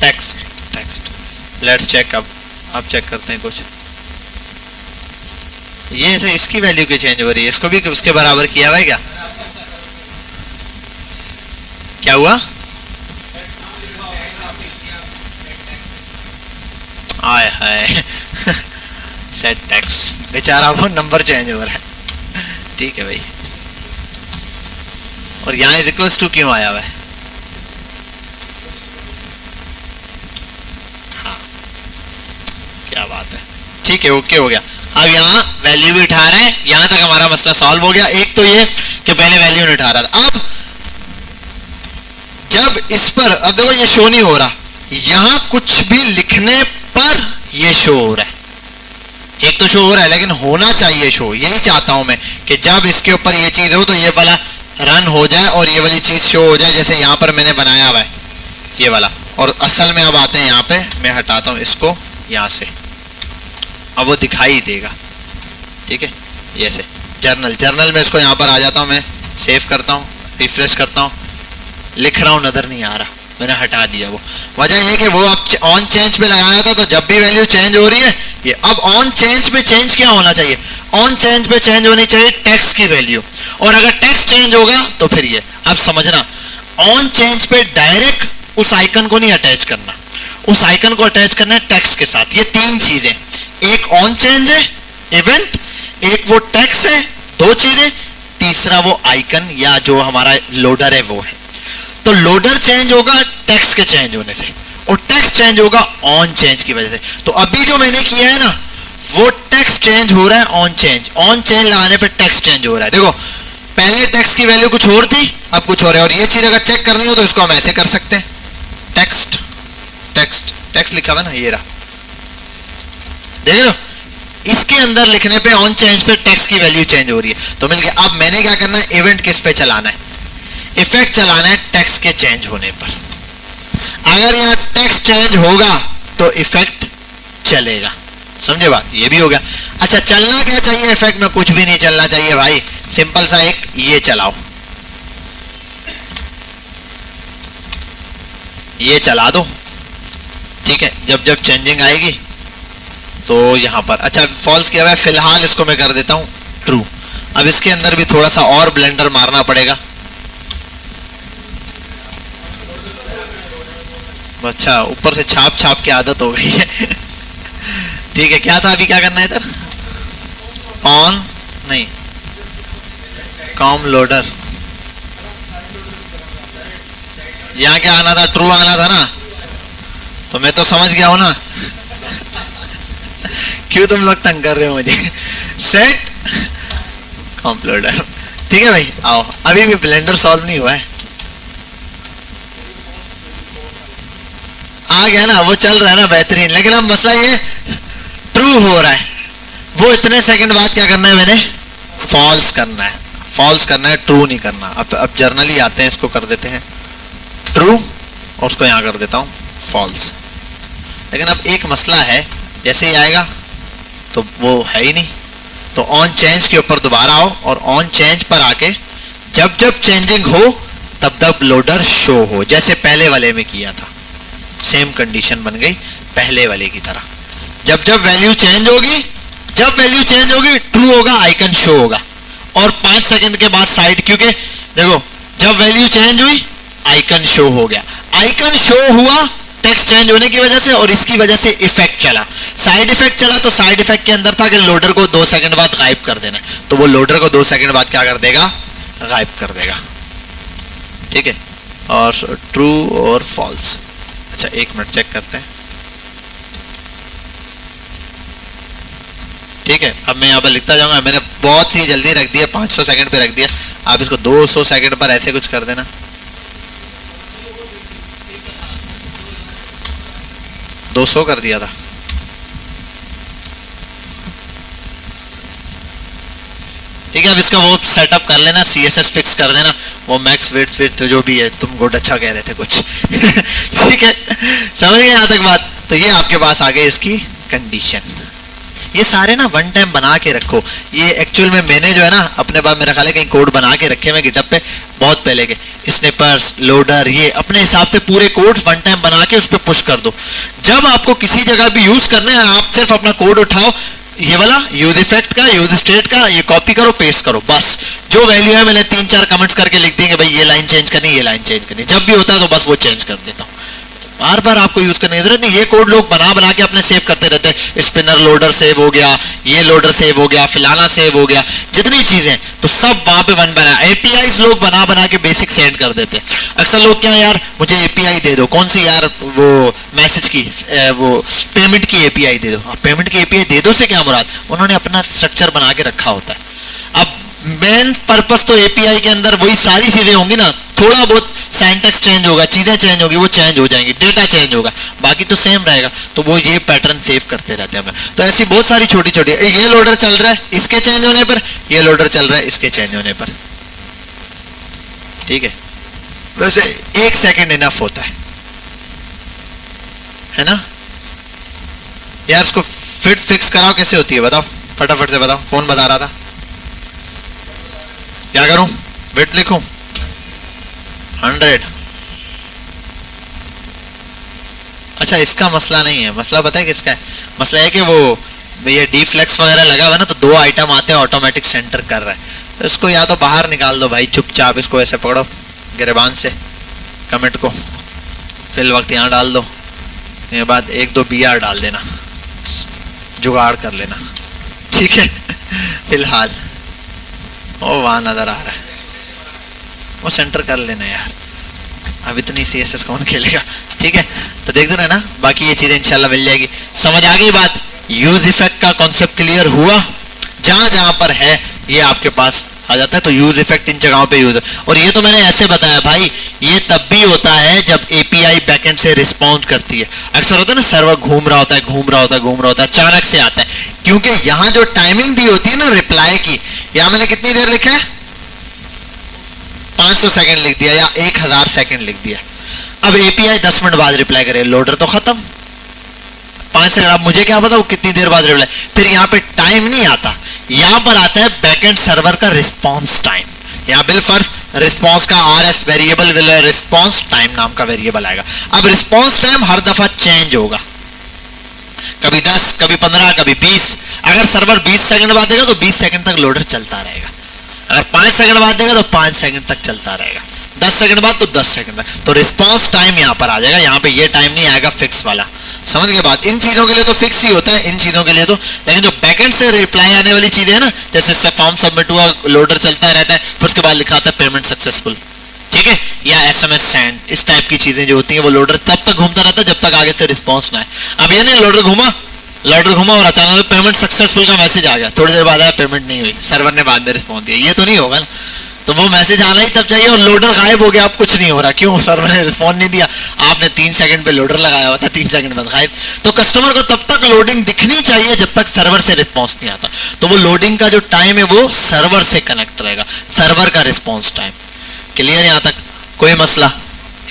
टेक्स्ट टेक्स्ट। लेट्स चेक, अब चेक करते हैं कुछ, ये ऐसे इसकी वैल्यू क्यों चेंज हो रही है, इसको भी उसके बराबर किया हुआ है क्या, क्या हुआ, आय हाय सेट टेक्स्ट, बेचारा वो नंबर चेंज हो रहा है, ठीक है भाई। और यहाँ इज इक्वल्स टू क्यों आया हुआ है, हाँ क्या बात है, ठीक है ओके हो गया। अब यहाँ वैल्यू भी उठा रहा है, यहाँ तक हमारा मसला सॉल्व हो गया। एक तो ये कि पहले वैल्यू नहीं उठा रहा था, अब जब इस पर, अब देखो ये शो नहीं हो रहा, यहाँ कुछ भी लिखने पर ये शो हो रहा है, एक तो शो हो रहा है लेकिन होना चाहिए शो, यही चाहता हूं मैं कि जब इसके ऊपर ये चीज हो तो ये वाला रन हो जाए और ये वाली चीज शो हो जाए, जैसे यहाँ पर मैंने बनाया हुआ है ये वाला। और असल में अब आते हैं यहाँ पे, मैं हटाता हूँ इसको यहाँ से, अब वो दिखाई देगा, ठीक है। ये से जर्नल में इसको यहाँ पर आ जाता हूँ, मैं सेव करता हूँ, रिफ्रेश करता हूँ, लिख रहा हूँ नजर नहीं आ रहा, मैंने हटा दिया। वो वजह यह कि वो अब ऑन चेंज पे लगाया था, तो जब भी वैल्यू चेंज हो रही है ये, अब ऑन चेंज पे चेंज क्या होना चाहिए, ऑन चेंज पे चेंज होनी चाहिए टेक्स्ट की वैल्यू, और अगर टेक्स्ट चेंज होगा तो फिर ये, अब समझना, ऑन चेंज पे डायरेक्ट उस आइकन को नहीं अटैच करना, उस आइकन को अटैच करना है टेक्स्ट के साथ। ये तीन चीजें, एक ऑन चेंज है इवेंट, एक वो टेक्स्ट है, दो चीजें, तीसरा वो आइकन या जो हमारा लोडर है वो है। तो लोडर चेंज होगा टेक्स्ट के चेंज होने से, और टेक्स्ट चेंज होगा ऑन चेंज की वजह से। तो अभी जो मैंने किया है ना, वो टेक्स्ट चेंज हो रहा है ऑन चेंज लगाने पे टेक्स्ट चेंज हो रहा है। देखो पहले टेक्स्ट की वैल्यू कुछ और थी, अब कुछ और है। और ये चीज अगर चेक करनी हो तो इसको हम ऐसे कर सकते हैं, टेक्स्ट टेक्स्ट टेक्स्ट लिखा हुआ ना, ये रहा, देख रहे हो, इसके अंदर लिखने पे ऑन चेंज पे टेक्स्ट की वैल्यू चेंज हो रही है, तो मिल गया। अब मैंने क्या करना है, इवेंट किस पे चलाना है, इफेक्ट चलाना है टेक्स्ट के चेंज होने पर। अगर यहाँ टेक्स्ट चेंज होगा तो इफेक्ट चलेगा, समझे बात, ये भी हो गया। अच्छा चलना क्या चाहिए इफेक्ट में, कुछ भी नहीं चलना चाहिए भाई, सिंपल सा एक ये चलाओ, ये चला दो, ठीक है। जब जब चेंजिंग आएगी तो यहाँ पर, अच्छा फॉल्स किया हुआ है, फिलहाल इसको मैं कर देता हूँ ट्रू। अब इसके अंदर भी थोड़ा सा और ब्लेंडर मारना पड़ेगा। अच्छा ऊपर से छाप छाप की आदत हो गई है ठीक है, क्या था अभी, क्या करना है इधर, ऑन नहीं, कॉम लोडर, यहाँ क्या आना था, ट्रू आना था ना, तो मैं तो समझ गया हूँ ना क्यों तुम लोग तंग कर रहे हो मुझे सेट कॉम लोडर, ठीक है भाई। आओ, अभी भी ब्लेंडर सॉल्व नहीं हुआ है, आ गया ना, वो चल रहा है ना बेहतरीन, लेकिन अब मसला ये ट्रू हो रहा है, वो इतने सेकंड बाद क्या करना है, मैंने फॉल्स करना है, फॉल्स करना है, ट्रू नहीं करना। अब जर्नली आते हैं, इसको कर देते हैं ट्रू और उसको यहाँ कर देता हूँ फॉल्स। लेकिन अब एक मसला है, जैसे ही आएगा तो वो है ही नहीं, तो ऑन चेंज के ऊपर दोबारा आओ और ऑन चेंज पर आके जब जब चेंजिंग हो तब तब लोडर शो हो, जैसे पहले वाले में किया था। सेम कंडीशन बन गई पहले वाले की तरह। जब जब वैल्यू चेंज होगी, जब वैल्यू चेंज होगी ट्रू होगा, आइकन शो होगा। और 5 सेकंड के बाद साइड, क्योंकि देखो जब वैल्यू चेंज हुई आइकन शो हो गया, आइकन शो हुआ टेक्स्ट चेंज होने की वजह से, और इसकी वजह से इफेक्ट चला, साइड इफेक्ट चला। तो साइड इफेक्ट के अंदर था कि लोडर को 2 सेकंड बाद गायब कर देना, तो वो लोडर को 2 सेकंड बाद क्या कर देगा, गायब कर देगा। ठीक है, और ट्रू और फॉल्स। अच्छा 1 मिनट चेक करते हैं। ठीक है, अब मैं यहाँ पर लिखता जाऊंगा। मैंने बहुत ही जल्दी रख दिया, 500 सेकंड पे रख दिया। आप इसको 200 सेकंड पर ऐसे कुछ कर देना। 200 कर दिया था। ठीक है, अब इसका वो सेटअप कर लेना, CSS फिक्स कर देना, वो मैक्स वेट फिट जो भी है, तुम गुड अच्छा कह रहे थे कुछ। ठीक है, समझ गए यहाँ तक बात। तो ये आपके पास आ गई इसकी कंडीशन। ये सारे ना वन टाइम बना के रखो। ये एक्चुअल में मैंने जो है ना अपने पास, मेरा ख्याल है कहीं कोड बना के रखे मैं गिटहब पे बहुत पहले के, स्निपर्स, लोडर, ये अपने हिसाब से पूरे कोड वन टाइम बना के उस पर पुश कर दो। जब आपको किसी जगह भी यूज करना है, आप सिर्फ अपना कोड उठाओ, ये वाला यूज इफेक्ट का, यूज स्टेट का, ये कॉपी करो, पेस्ट करो, बस जो वैल्यू है मैंने 3-4 कमेंट्स करके लिख दिए कि भाई ये लाइन चेंज करनी, ये लाइन चेंज करनी। जब भी होता है तो बस वो चेंज कर देता हूँ। बार बार आपको यूज करने की जरूरत नहीं। ये कोड लोग बना बना के अपने सेव करते रहते हैं, स्पिनर लोडर सेव हो गया, ये लोडर सेव हो गया, फिलाना सेव हो गया, जितनी चीजें, तो सब वहां पे वन बना। एपीआई लोग बना बना के बेसिक सेंड कर देते हैं। अक्सर लोग क्या, यार मुझे एपीआई दे दो, कौन सी यार, वो मैसेज की, वो पेमेंट की एपीआई दे दो। पेमेंट की एपीआई दे दो से क्या मुराद, उन्होंने अपना स्ट्रक्चर बना के रखा होता है। अब मेन पर्पस तो एपीआई के अंदर वही सारी चीजें होंगी ना, थोड़ा बहुत सिंटैक्स चेंज होगा, चीजें चेंज होगी, वो चेंज हो जाएंगी, डेटा चेंज होगा, बाकी तो सेम रहेगा। तो वो ये पैटर्न सेव करते रहते हैं। तो ऐसी बहुत सारी छोटी छोटी, ये लोडर चल रहा है इसके चेंज होने पर, ये लोडर चल रहा है इसके चेंज होने पर। ठीक है, वैसे 1 सेकेंड इनफ होता है ना यार। इसको फिट फिक्स कराओ, कैसे होती है बताओ, फटाफट से बताओ, कौन बता रहा था। क्या करूं, विड्थ लिखूं 100। अच्छा इसका मसला नहीं है, मसला पता है किसका है, मसला है कि वो ये डीफ्लेक्स वगैरह लगा हुआ ना, तो 2 आइटम आते हैं, ऑटोमेटिक सेंटर कर रहा है। तो इसको या तो बाहर निकाल दो भाई चुपचाप, इसको ऐसे पकड़ो गिरबान से, कमेंट को फिल वक्त यहाँ डाल दो, ये बाद 1-2 BR डाल देना, जुगाड़ कर लेना। ठीक है, फिलहाल ओ वहाँ नजर आ रहा है, वो सेंटर कर लेना यार, अब इतनी CSS कौन खेलेगा। ठीक है, तो देखते रहना, बाकी ये चीज़ें इंशाल्लाह मिल जाएगी। समझ आ गई बात, यूज इफेक्ट का कॉन्सेप्ट क्लियर हुआ। जहाँ जहाँ पर है ये आपके पास आ जाता है, तो यूज इफेक्ट इन जगहों पे यूज। और ये तो मैंने ऐसे बताया भाई, ये तब भी होता है जब API बैकएंड से रिस्पॉन्ड करती है। अक्सर होता है ना, सर्वर घूम रहा होता है, घूम रहा होता है, घूम रहा होता है, अचानक से आता है, क्योंकि यहाँ जो टाइमिंग दी होती है ना रिप्लाई की, यहाँ मैंने कितनी देर लिखा है, 500 सेकंड लिख दिया या 1000 सेकंड लिख दिया। अब API 10 मिनट बाद रिप्लाई करे, लोडर तो खत्म 5 सेकंड। अब मुझे क्या पता वो कितनी देर बाद रिप्लाई। फिर यहाँ पे टाइम नहीं आता, यहाँ पर आता है बैकएंड सर्वर का रिस्पॉन्स टाइम। यहाँ बिलफर्ज रिस्पॉन्स का RS वेरिएबल, रिस्पॉन्स टाइम नाम का वेरिएबल आएगा। अब रिस्पॉन्स टाइम हर दफा चेंज होगा, कभी 10, कभी 15, कभी 20। अगर सर्वर 20 सेकंड बाद देगा तो 20 सेकंड तक लोडर चलता रहेगा, अगर 5 सेकंड बाद देगा तो 5 सेकंड तक चलता रहेगा, 10 सेकंड बाद तो 10 सेकंड तक। तो रिस्पॉन्स टाइम यहाँ पर आ जाएगा, यहाँ पे ये टाइम नहीं आएगा फिक्स वाला। समझ गए बात, इन चीज़ों के लिए तो फिक्स ही होता है, इन चीज़ों के लिए तो। लेकिन जो बैकएंड से रिप्लाई आने वाली चीज़ें है ना, जैसे इससे फॉर्म सबमिट हुआ, लोडर चलता रहता है, फिर उसके बाद लिखा आता है पेमेंट सक्सेसफुल। ठीक है, या SMS सेंड, इस टाइप की चीज़ें जो होती हैं, वो लोडर तब तक घूमता रहता है जब तक आगे से रिस्पॉन्स ना आए। अब ये नहीं, लोडर घूमा और अचानक पेमेंट सक्सेसफुल का मैसेज आ गया, थोड़ी देर बाद आया पेमेंट नहीं हुई, सर्वर ने बाद में रिस्पॉन्स दिया, ये तो नहीं होगा ना। तो वो मैसेज आना ही तब चाहिए और लोडर गायब हो गया, अब कुछ नहीं हो रहा, क्यों? सर्वर ने रिस्पॉन्ड नहीं दिया, आपने 3 सेकंड पे लोडर लगाया हुआ था, 3 सेकंड बाद गायब। तो कस्टमर को तब तक लोडिंग दिखनी चाहिए जब तक सर्वर से रिस्पॉन्स नहीं आता। तो वो लोडिंग का जो टाइम है वो सर्वर से कनेक्ट रहेगा, सर्वर का रिस्पॉन्स टाइम। क्लियर यहाँ तक? कोई मसला?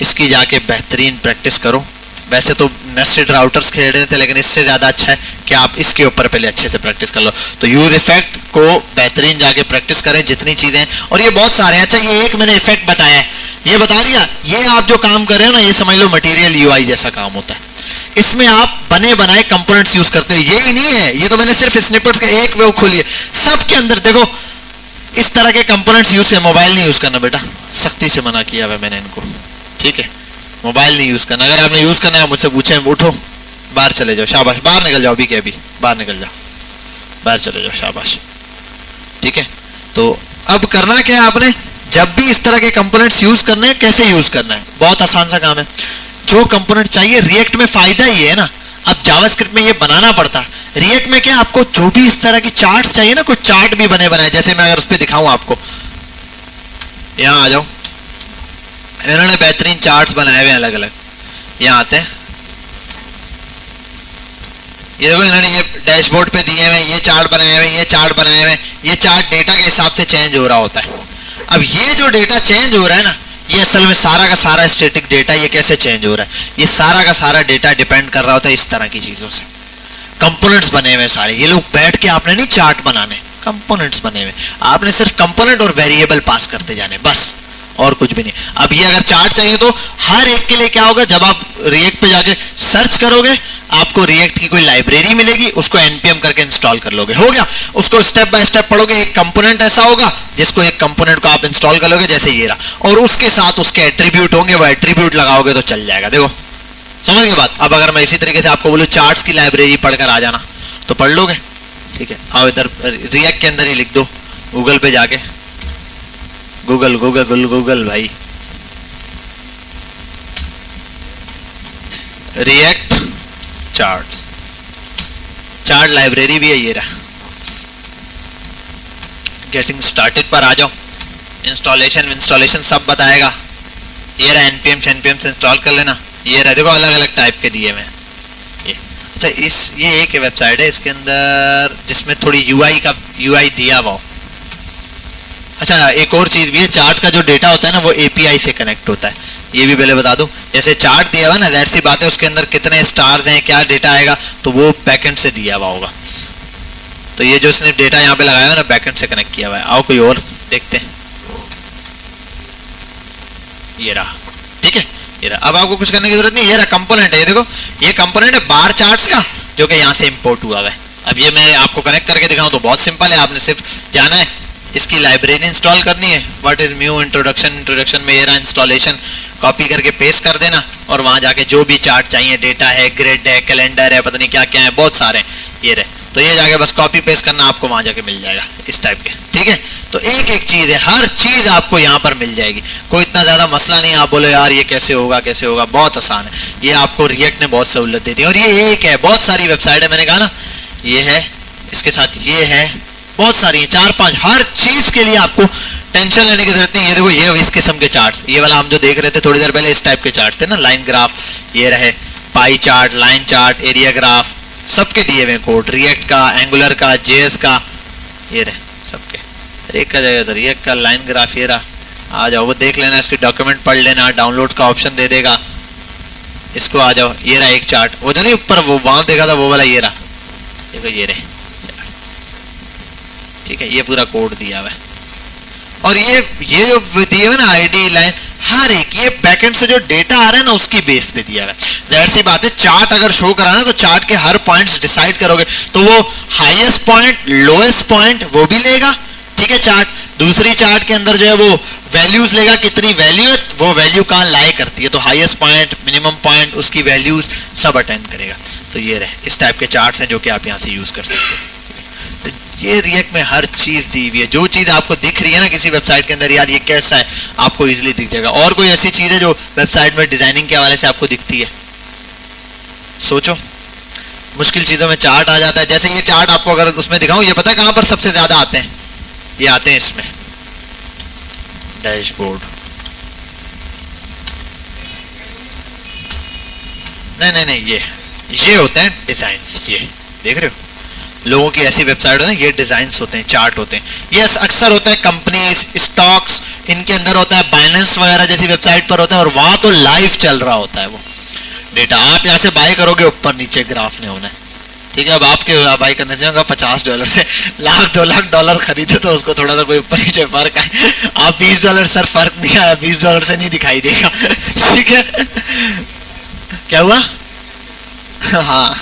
इसकी जाके बेहतरीन प्रैक्टिस करो। वैसे तो नेस्टेड राउटर्स खेल रहे थे, लेकिन इससे ज़्यादा अच्छा है कि आप इसके ऊपर पहले अच्छे से प्रैक्टिस कर लो। तो यूज़ इफेक्ट को बेहतरीन जाके प्रैक्टिस करें जितनी चीज़ें, और ये बहुत सारे हैं। अच्छा, ये एक मैंने इफेक्ट बताया है, ये बता दिया, ये आप जो काम कर रहे हो ना, ये समझ लो मटेरियल यूआई जैसा काम होता है। इसमें आप बने बनाए कंपोनेंट्स यूज़ करते हो, यही नहीं है, ये तो मैंने सिर्फ स्निपेट्स का एक वो खोली है। सबके अंदर देखो इस तरह के कंपोनेंट्स यूज़ है। मोबाइल नहीं यूज़ करना बेटा, सख्ती से मना किया हुआ मैंने इनको, ठीक है? मोबाइल नहीं यूज़ करना। अगर आपने यूज़ करना है मुझसे पूछें, उठो बाहर चले जाओ, शाबाश, बाहर निकल जाओ, अभी के अभी बाहर निकल जाओ, बाहर चले जाओ, शाबाश, ठीक है? तो अब करना क्या है आपने, जब भी इस तरह के कंपोनेंट्स यूज़ करना है, कैसे यूज़ करना है, बहुत आसान सा काम है। जो कंपोनेंट चाहिए, रिएक्ट में फ़ायदा ये है ना, अब जावास्क्रिप्ट में ये बनाना पड़ता, रिएक्ट में क्या आपको जो भी इस तरह के चार्ट्स चाहिए ना, कुछ चार्ट भी बने बनाए, जैसे मैं अगर उस पर दिखाऊँ आपको, यहाँ आ जाओ, इन्होंने बेहतरीन चार्ट्स बनाए हुए हैं अलग अलग। यहाँ आते हैं, ये देखो इन्होंने ये डैशबोर्ड पे दिए हुए हैं, ये चार्ट बनाए हुए हैं, ये चार्ट बनाए हुए हैं। ये चार्ट डेटा के हिसाब से चेंज हो रहा होता है। अब ये जो डेटा चेंज हो रहा है ना, ये असल में सारा का सारा स्टैटिक डेटा, ये कैसे चेंज हो रहा है, ये सारा का सारा डेटा डिपेंड कर रहा होता है इस तरह की चीज़ों से। कंपोनेंट्स बने हुए सारे, ये लोग बैठ के आपने नहीं चार्ट बनाने, कंपोनेंट्स बने हुए, आपने सिर्फ कंपोनेंट और वेरिएबल पास करते जाने, बस, और कुछ भी नहीं। अब ये अगर चार्ट चाहिए तो हर एक के लिए क्या होगा, जब आप रिएक्ट पे जाके सर्च करोगे, आपको रिएक्ट की कोई लाइब्रेरी मिलेगी, उसको npm करके इंस्टॉल कर लोगे, हो गया। उसको स्टेप बाय स्टेप पढ़ोगे, एक कंपोनेंट ऐसा होगा जिसको एक कंपोनेंट को आप इंस्टॉल कर लोगे, जैसे ये रहा, और उसके साथ उसके एट्रीब्यूट होंगे, वो एट्रीब्यूट लगाओगे तो चल जाएगा। देखो समझ गए बात? अब अगर मैं इसी तरीके से आपको बोलूँ चार्ट्स की लाइब्रेरी पढ़कर आ जाना, तो पढ़ लोगे, ठीक है? आओ इधर रिएक्ट के अंदर ही लिख दो, गूगल पे जाके, गूगल गूगल गूगल गूगल भाई, रिएक्ट चार्ट, चार्ट लाइब्रेरी भी है, ये रहा। गेटिंग स्टार्टेड पर आ जाओ, इंस्टॉलेशन सब बताएगा, ये रहा, npm से इंस्टॉल कर लेना, ये रहा, देखो अलग अलग टाइप के दिए हुए हैं ये। अच्छा, ये एक वेबसाइट है इसके अंदर जिसमें थोड़ी यूआई दिया हुआ हो। अच्छा, एक और चीज़ भी है, चार्ट का जो डेटा होता है ना, वो एपीआई से कनेक्ट होता है, ये भी पहले बता दूं। जैसे चार्ट दिया हुआ ना, ज़ाहिर सी बात है उसके अंदर कितने स्टार्स हैं, क्या डेटा आएगा, तो वो बैकएंड से दिया हुआ होगा। तो ये जो उसने डेटा यहाँ पे लगाया है ना, बैकएंड से कनेक्ट किया हुआ है। आओ कोई और देखते हैं, ये रहा, ठीक है? ये रहा। अब आपको कुछ करने की जरूरत नहीं, ये रहा कंपोनेंट है, ये देखो, ये कंपोनेंट है बार चार्ट्स का, जो कि यहाँ से इंपोर्ट हुआ है। अब ये मैं आपको कनेक्ट करके दिखाऊं तो बहुत सिंपल है, आपने सिर्फ जाना है, इसकी लाइब्रेरी इंस्टॉल करनी है, व्हाट इज म्यू इंट्रोडक्शन में ये रहा इंस्टॉलेशन, कॉपी करके पेस्ट कर देना, और वहाँ जाके जो भी चार्ट चाहिए, डेटा है, ग्रिड है, कैलेंडर है, पता नहीं क्या क्या है, बहुत सारे ये रहे, तो ये जाके बस कॉपी पेस्ट करना, आपको वहाँ जाके मिल जाएगा इस टाइप के, ठीक है? तो एक एक चीज़ है, हर चीज़ आपको यहाँ पर मिल जाएगी, कोई इतना ज़्यादा मसला नहीं। आप बोले यार ये कैसे होगा, बहुत आसान है, ये आपको रिएक्ट ने बहुत सहूलत दे दी। और ये एक है, बहुत सारी वेबसाइट है, मैंने कहा ना, ये है, इसके साथ ये है, बहुत सारी हैं, 4-5, हर चीज़ के लिए आपको टेंशन लेने की जरूरत नहीं। ये देखो, ये इस किस्म के चार्ट्स, ये वाला हम जो देख रहे थे थोड़ी देर पहले, इस टाइप के चार्ट्स थे ना, लाइन ग्राफ, ये रहे, pie chart, line chart, area graph, सबके दिए हुए कोड, रिएक्ट का, एंगुलर का, जेएस का, ये रहे सबके। एक का जाएगा रिएक्ट का लाइन ग्राफ, ये रहा, आ जाओ वो देख लेना, इसकी डॉक्यूमेंट पढ़ लेना, डाउनलोड का ऑप्शन दे देगा, इसको आ जाओ, ये रहा एक चार्ट, वो जो नहीं ऊपर वो वहाँ देखा था वो वाला, ये रहा, देखो ये रहे, ठीक है? ये पूरा कोड दिया हुआ है, और ये जो दिए हुए ना आईडी लाइन, हर एक ये बैकएंड से जो डेटा आ रहा है ना, उसकी बेस पे दिया हुआ है। जाहिर सी बात है, चार्ट अगर शो करा ना, तो चार्ट के हर पॉइंट्स डिसाइड करोगे, तो वो हाईएस्ट पॉइंट, लोएस्ट पॉइंट वो भी लेगा, ठीक है? चार्ट दूसरी चार्ट के अंदर जो है वो वैल्यूज लेगा, कितनी वैल्यू है, वो वैल्यू कहाँ लाई करती है, तो हाईएस्ट पॉइंट, मिनिमम पॉइंट, उसकी वैल्यूज सब अटेंड करेगा। तो ये रहे, इस टाइप के चार्ट्स हैं जो कि आप यहाँ से यूज़ कर सकते हैं। तो ये रिएक्ट में हर चीज़ दी हुई है, जो चीज़ आपको दिख रही है ना किसी वेबसाइट के अंदर, यार ये कैसा है, आपको इजीली दिख जाएगा। और कोई ऐसी चीज़ है जो वेबसाइट में डिज़ाइनिंग के हवाले से आपको दिखती है? सोचो, मुश्किल चीज़ों में चार्ट आ जाता है। जैसे ये चार्ट आपको अगर उसमें दिखाऊं, ये पता है कहाँ पर सबसे ज़्यादा आते हैं? ये आते हैं इसमें, डैशबोर्ड, नहीं नहीं नहीं, ये होते हैं डिजाइन्स। ये देख रहे हो, लोगों की ऐसी वेबसाइट होती है, ये डिजाइन्स होते हैं, चार्ट होते हैं। ये अक्सर होता है कंपनीज, स्टॉक्स, इनके अंदर होता है, बाइनेंस वगैरह जैसी वेबसाइट पर होता है, और वहां तो लाइव चल रहा होता है वो डेटा। आप यहाँ से बाय करोगे, ऊपर नीचे ग्राफ नहीं होना है, ठीक है। अब आपके बाई करने से होगा $50 से, लाख $2 खरीदे तो उसको थोड़ा सा कोई ऊपर नीचे फर्क है। आप $20 सर फर्क नहीं आया, $20 से नहीं दिखाई देगा, ठीक है। क्या हुआ? हाँ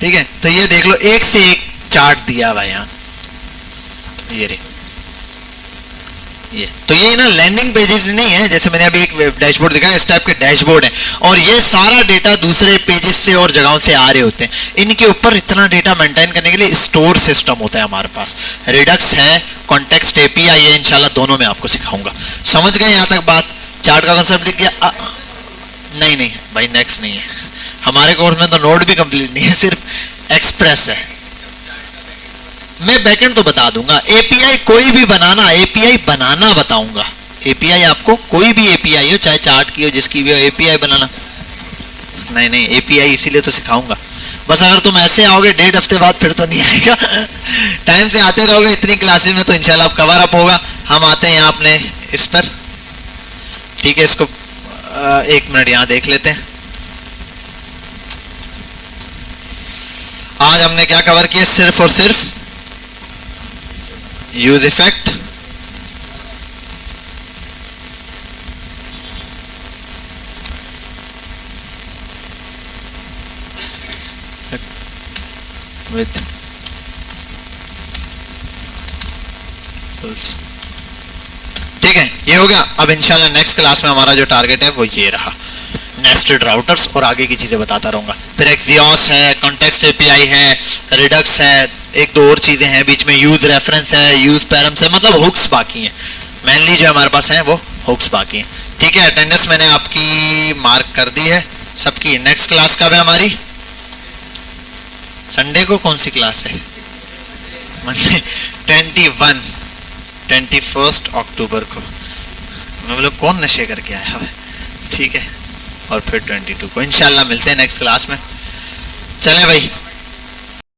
ठीक है, तो ये देख लो, एक से एक चार्ट दिया हुआ है यहाँ, ये रे, ये तो ये ना लैंडिंग पेजेस नहीं है, जैसे मैंने अभी एक डैशबोर्ड दिखाया, इस टाइप के डैशबोर्ड है, और ये सारा डेटा दूसरे पेजेस से और जगहों से आ रहे होते हैं। इनके ऊपर इतना डेटा मेंटेन करने के लिए स्टोर सिस्टम होता है हमारे पास। रिडक्स है, कॉन्टेक्स्ट एपीआई है, इंशाल्लाह दोनों में आपको सिखाऊंगा। समझ गए यहाँ तक बात? चार्ट का कॉन्सेप्ट दिख गया? नहीं नहीं भाई, नेक्स्ट नहीं है हमारे कोर्स में, तो नोड भी कंप्लीट नहीं है, सिर्फ एक्सप्रेस है। मैं बैकएंड तो बता दूंगा, एपीआई कोई भी बनाना, एपीआई बनाना बताऊंगा। एपीआई आपको कोई भी एपीआई हो, चाहे चार्ट की हो, जिसकी भी हो, एपीआई बनाना। नहीं नहीं, एपीआई इसीलिए तो सिखाऊंगा। बस अगर तुम ऐसे आओगे 1.5 हफ्ते बाद, फिर तो नहीं आएगा। टाइम से आते रहोगे इतनी क्लासेस में, तो इंशाल्लाह आप कवर अप होगा। हम आते हैं यहाँ अपने इस पर, ठीक है। इसको 1 मिनट यहाँ देख लेते हैं। आज हमने क्या कवर किया? सिर्फ और सिर्फ यूज इफेक्ट, विथ ठीक है, ये हो गया। अब इंशाल्लाह नेक्स्ट क्लास में हमारा जो टारगेट है वो ये रहा, नेस्टेड राउटर्स, और आगे की चीज़ें बताता रहूँगा। फिर एक्सियोस है, कॉन्टेक्स्ट एपीआई है, रिडक्स है, एक दो और चीज़ें हैं बीच में, यूज रेफरेंस है, यूज पैरम्स है, मतलब हुक्स बाकी हैं। मेनली जो हमारे पास है वो हुक्स बाकी हैं, ठीक है। अटेंडेंस मैंने आपकी मार्क कर दी है सबकी। नेक्स्ट क्लास कब है हमारी? संडे को। कौन सी क्लास है? मंडे 21 अक्टूबर को। मैं बोलूँ कौन नशे करके आया है, ठीक है। और फिर 22 को इंशाल्लाह मिलते हैं नेक्स्ट क्लास में। चलें भाई,